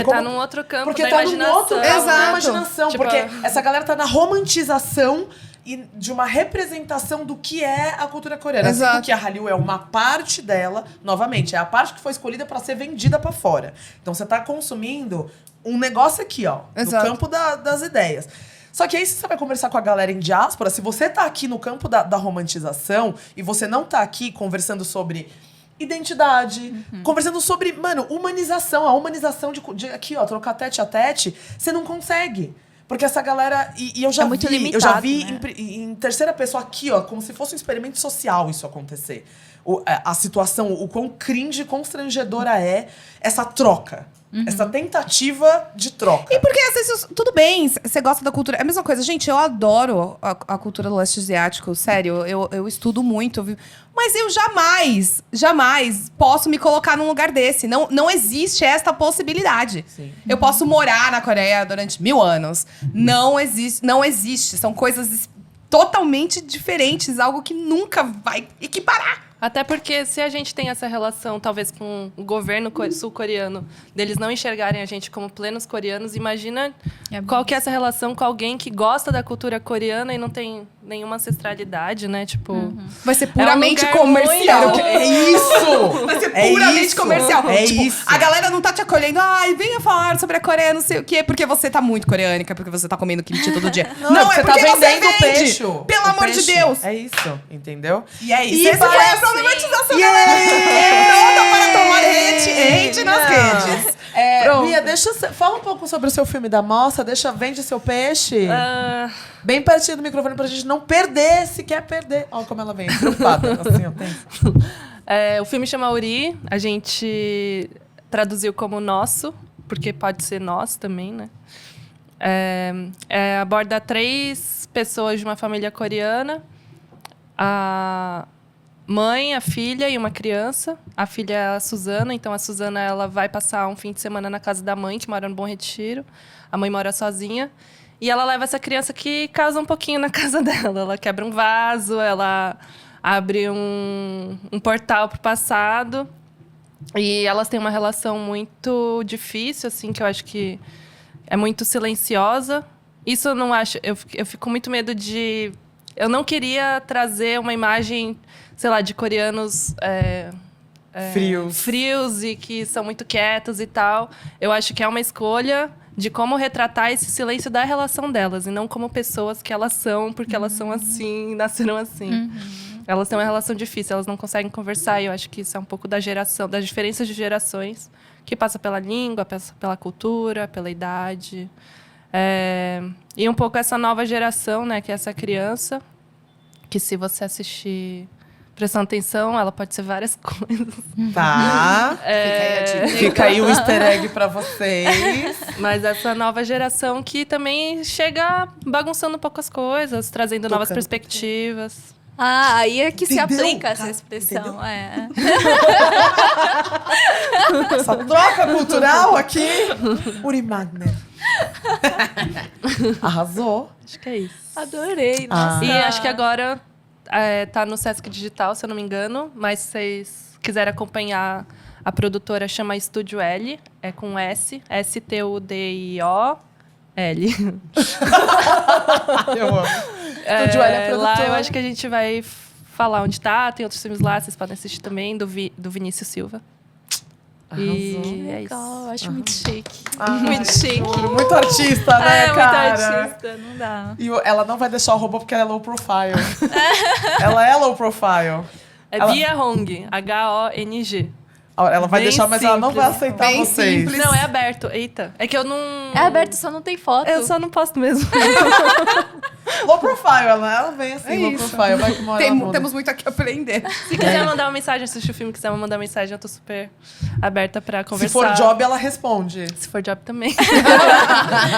tá num outro campo porque da tá imaginação. num outro campo da Exato. imaginação. Tipo, porque essa galera tá na romantização e de uma representação do que é a cultura coreana. Exato. Porque a Hallyu é uma parte dela, novamente, é a parte que foi escolhida para ser vendida para fora. Então você tá consumindo um negócio aqui, ó, Exato. no campo das ideias. Só que aí, se você vai conversar com a galera em diáspora, se você tá aqui no campo da romantização e você não tá aqui conversando sobre identidade, conversando sobre, mano, humanização, a humanização de aqui, ó, trocar tete a tete, você não consegue. Porque essa galera... E eu já muito vi, limitado, eu já vi né? em terceira pessoa aqui, ó, como se fosse um experimento social isso acontecer. A situação, o quão cringe, constrangedora é essa troca. Essa tentativa de troca. E porque às vezes, tudo bem, você gosta da cultura. É a mesma coisa, gente, eu adoro a cultura do leste asiático, sério, eu estudo muito. Mas eu jamais posso me colocar num lugar desse. Não existe esta possibilidade. Sim. Eu posso morar na Coreia durante 1000 anos. Não existe. São coisas totalmente diferentes, algo que nunca vai equiparar. Até porque se a gente tem essa relação, talvez, com o governo sul-coreano, deles não enxergarem a gente como plenos coreanos, imagina qual que é essa relação com alguém que gosta da cultura coreana e não tem nenhuma ancestralidade, né? Tipo, Vai ser puramente lugar comercial. muito- É isso! Vai ser É puramente isso. comercial. É Tipo, isso. a galera não tá te acolhendo. Ai, venha falar sobre a Coreia, não sei o quê. Porque você tá muito coreânica, porque você tá comendo kimchi todo dia. Não, é você tá porque você vendendo vende. peixe. Pelo O amor de peixe. Deus. É isso, entendeu? E é isso. E Essa foi a parece- problematização E da aí? Toda para tomar hate nas redes. Pronto. Bia, fala um pouco sobre o seu filme da Moça. Vende seu peixe. ah, Bem pertinho do microfone pra gente não perder, se quer perder. Olha como ela vem, preocupada. Assim, ó, tem. o filme chama Uri, a gente traduziu como Nosso, porque pode ser nós também, né? Aborda 3 pessoas de uma família coreana. A mãe, a filha e uma criança. A filha é a Suzana, então a Suzana ela vai passar um fim de semana na casa da mãe, que mora no Bom Retiro. A mãe mora sozinha. E ela leva essa criança que causa um pouquinho na casa dela. Ela quebra um vaso, ela abre um portal pro passado. E elas têm uma relação muito difícil, assim, que eu acho que é muito silenciosa. Isso eu não acho... Eu fico com muito medo de... Eu não queria trazer uma imagem, sei lá, de coreanos frios e que são muito quietos e tal. Eu acho que é uma escolha de como retratar esse silêncio da relação delas e não como pessoas que elas são, porque elas são assim, nasceram assim. Elas têm uma relação difícil, elas não conseguem conversar e eu acho que isso é um pouco da geração, das diferenças de gerações, que passa pela língua, passa pela cultura, pela idade. E um pouco essa nova geração, né, que é essa criança, que se você assistir prestando atenção, ela pode ser várias coisas. Tá. Fica aí o easter egg pra vocês. Mas essa nova geração que também chega bagunçando um pouco as coisas, trazendo novas perspectivas. Ah, aí é que se Entendeu? aplica essa expressão. Essa troca cultural aqui. Uri Magner. Arrasou. Acho que é isso. Adorei, nossa. E acho que agora tá no Sesc Digital, se eu não me engano. Mas se vocês quiserem acompanhar, a produtora chama Estúdio L. É com S. STUDIOL. Eu amo. Estúdio L é Lá produtora. eu acho que a gente vai falar onde tá. Tem outros filmes lá, vocês podem assistir também, do Vinícius Silva. E é isso. Legal, acho muito chique. Ai, Muito chique. juro, muito artista, né, Muito cara? artista, não dá. E ela não vai deixar o robô porque ela é low profile. Ela é low profile. Bia Hong, H-O-N-G. Ela vai Bem deixar, mas ela não vai simples. aceitar Bem vocês. simples. Não, é aberto. Eita. É que eu não... É aberto, só não tem foto. Eu só não posto mesmo. Low profile, ela vem assim, É low isso. profile. Vai que uma hora ela muda. Temos muito aqui a aprender. Se quiser mandar uma mensagem, assistir o filme, quiser mandar uma mensagem, eu tô super aberta pra Se conversar. for job, ela responde. Se for job também.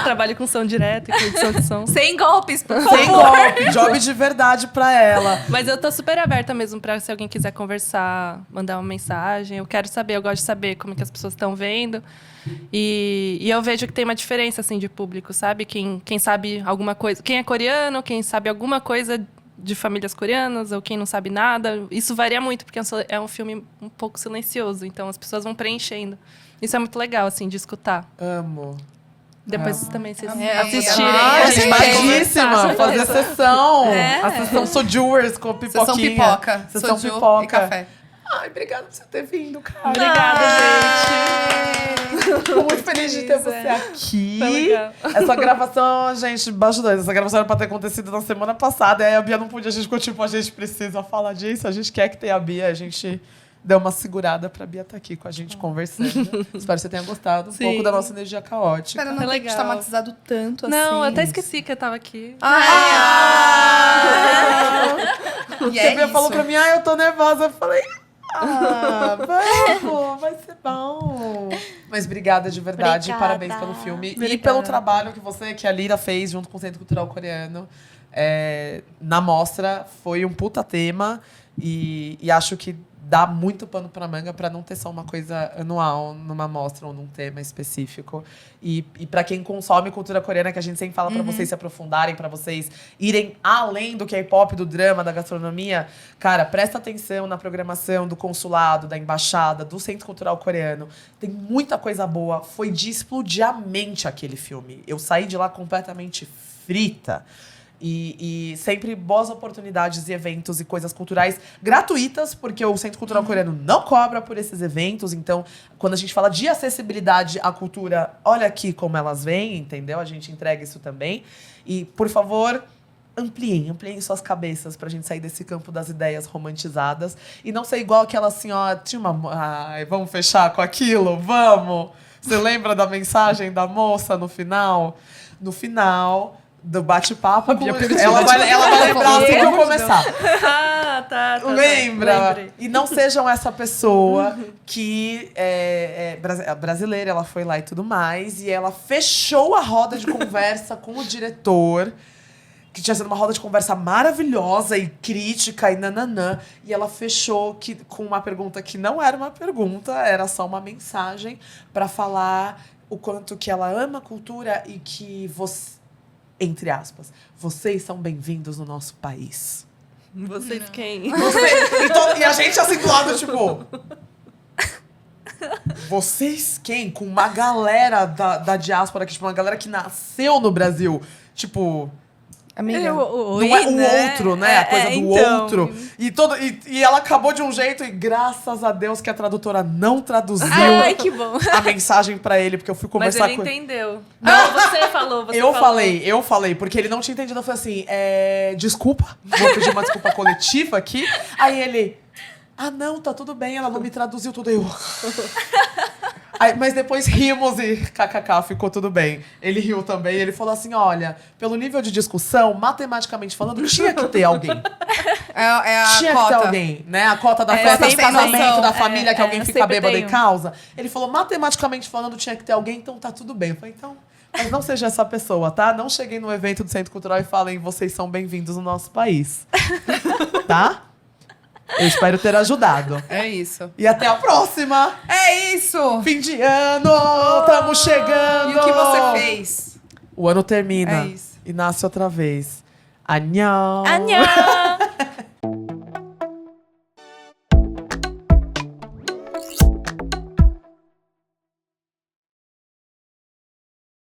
Trabalho com som direto e com edição de som. Sem golpes, por favor. Sem golpe, job de verdade pra ela. Mas eu tô super aberta mesmo pra se alguém quiser conversar, mandar uma mensagem. Eu quero saber, eu gosto de saber como que as pessoas estão vendo. E eu vejo que tem uma diferença, assim, de público, sabe? Quem sabe alguma coisa... Quem é coreano, quem sabe alguma coisa de famílias coreanas, ou quem não sabe nada. Isso varia muito, porque é um filme um pouco silencioso. Então, as pessoas vão preenchendo. Isso é muito legal, assim, de escutar. Amo. Depois também vocês Amei. assistirem. Ai, a gente vai animadíssima. conversar sobre Fazer isso. sessão. É. A sessão Sojourners com pipoquinha. Sessão pipoca. Sessão soju pipoca. e café. Ai, obrigada por você ter vindo, cara. Obrigada, Tô muito feliz de ter você aqui. Foi legal. Essa gravação, gente, bastidores. Essa gravação era pra ter acontecido na semana passada. E aí a Bia não podia. A gente ficou tipo, a gente precisa falar disso. A gente quer que tenha a Bia. A gente deu uma segurada pra Bia estar aqui com a gente conversando. Espero que você tenha gostado um Sim. pouco da nossa energia caótica. Espero não Foi ter legal. traumatizado tanto assim. Não, eu até esqueci que eu tava aqui. Ah! E Porque é a Bia falou isso. pra mim, eu tô nervosa. Eu falei, Vamos, vai ser bom. Mas obrigada de verdade, Obrigada. parabéns pelo filme. E Obrigada. pelo trabalho que a Lira fez junto com o Centro Cultural Coreano. Na mostra, foi um puta tema e acho que dá muito pano pra manga pra não ter só uma coisa anual numa mostra ou num tema específico. E pra quem consome cultura coreana, que a gente sempre fala pra vocês se aprofundarem, pra vocês irem além do K-pop, do drama, da gastronomia, cara, presta atenção na programação do consulado, da embaixada, do Centro Cultural Coreano. Tem muita coisa boa. Foi de explodir a mente aquele filme. Eu saí de lá completamente frita. E sempre boas oportunidades e eventos e coisas culturais gratuitas, porque o Centro Cultural Coreano não cobra por esses eventos. Então, quando a gente fala de acessibilidade à cultura, olha aqui como elas vêm, entendeu? A gente entrega isso também. E, por favor, ampliem suas cabeças pra gente sair desse campo das ideias romantizadas. E não ser igual aquela senhora... Tinha uma... Ai, vamos fechar com aquilo? Vamos! Você lembra da mensagem da moça no final? No final... do bate-papo. Ela vai lembrar assim que eu começar. Tá. Lembra? Lembrei. E não sejam essa pessoa que é brasileira, ela foi lá e tudo mais, e ela fechou a roda de conversa com o diretor, que tinha sido uma roda de conversa maravilhosa e crítica e nananã, e ela fechou com uma pergunta que não era uma pergunta, era só uma mensagem para falar o quanto que ela ama a cultura e que você, entre aspas, vocês são bem-vindos no nosso país. Vocês quem? E a gente assim do lado, tipo... Vocês quem? Com uma galera da diáspora, tipo, uma galera que nasceu no Brasil. Tipo... Amiga, não é o outro, né? A coisa do então. outro. E ela acabou de um jeito, e graças a Deus que a tradutora não traduziu Ai, que bom. a mensagem pra ele, porque eu fui Mas conversar ele com ele. entendeu. Não, você falou, você Eu falou. falei, porque ele não tinha entendido. Eu falei assim, desculpa, vou pedir uma desculpa coletiva aqui. Aí ele, não, tá tudo bem, ela não me traduziu tudo. Eu... Aí, mas depois rimos e kkk, ficou tudo bem. Ele riu também, ele falou assim, olha, pelo nível de discussão, matematicamente falando, tinha que ter alguém. é a Tinha cota. que ter alguém, né? A cota da festa de sempre casamento tem. da família, que alguém fica sempre bêbado tem e um. causa. Ele falou, matematicamente falando, tinha que ter alguém, então tá tudo bem. Eu falei, então... Mas não seja essa pessoa, tá? Não cheguei no evento do Centro Cultural e falem, vocês são bem-vindos no nosso país. Tá? Eu espero ter ajudado. É isso. E até a próxima! É isso! Fim de ano! Tamo chegando! E o que você fez? O ano termina. É isso. E nasce outra vez. Annyeong! Annyeong!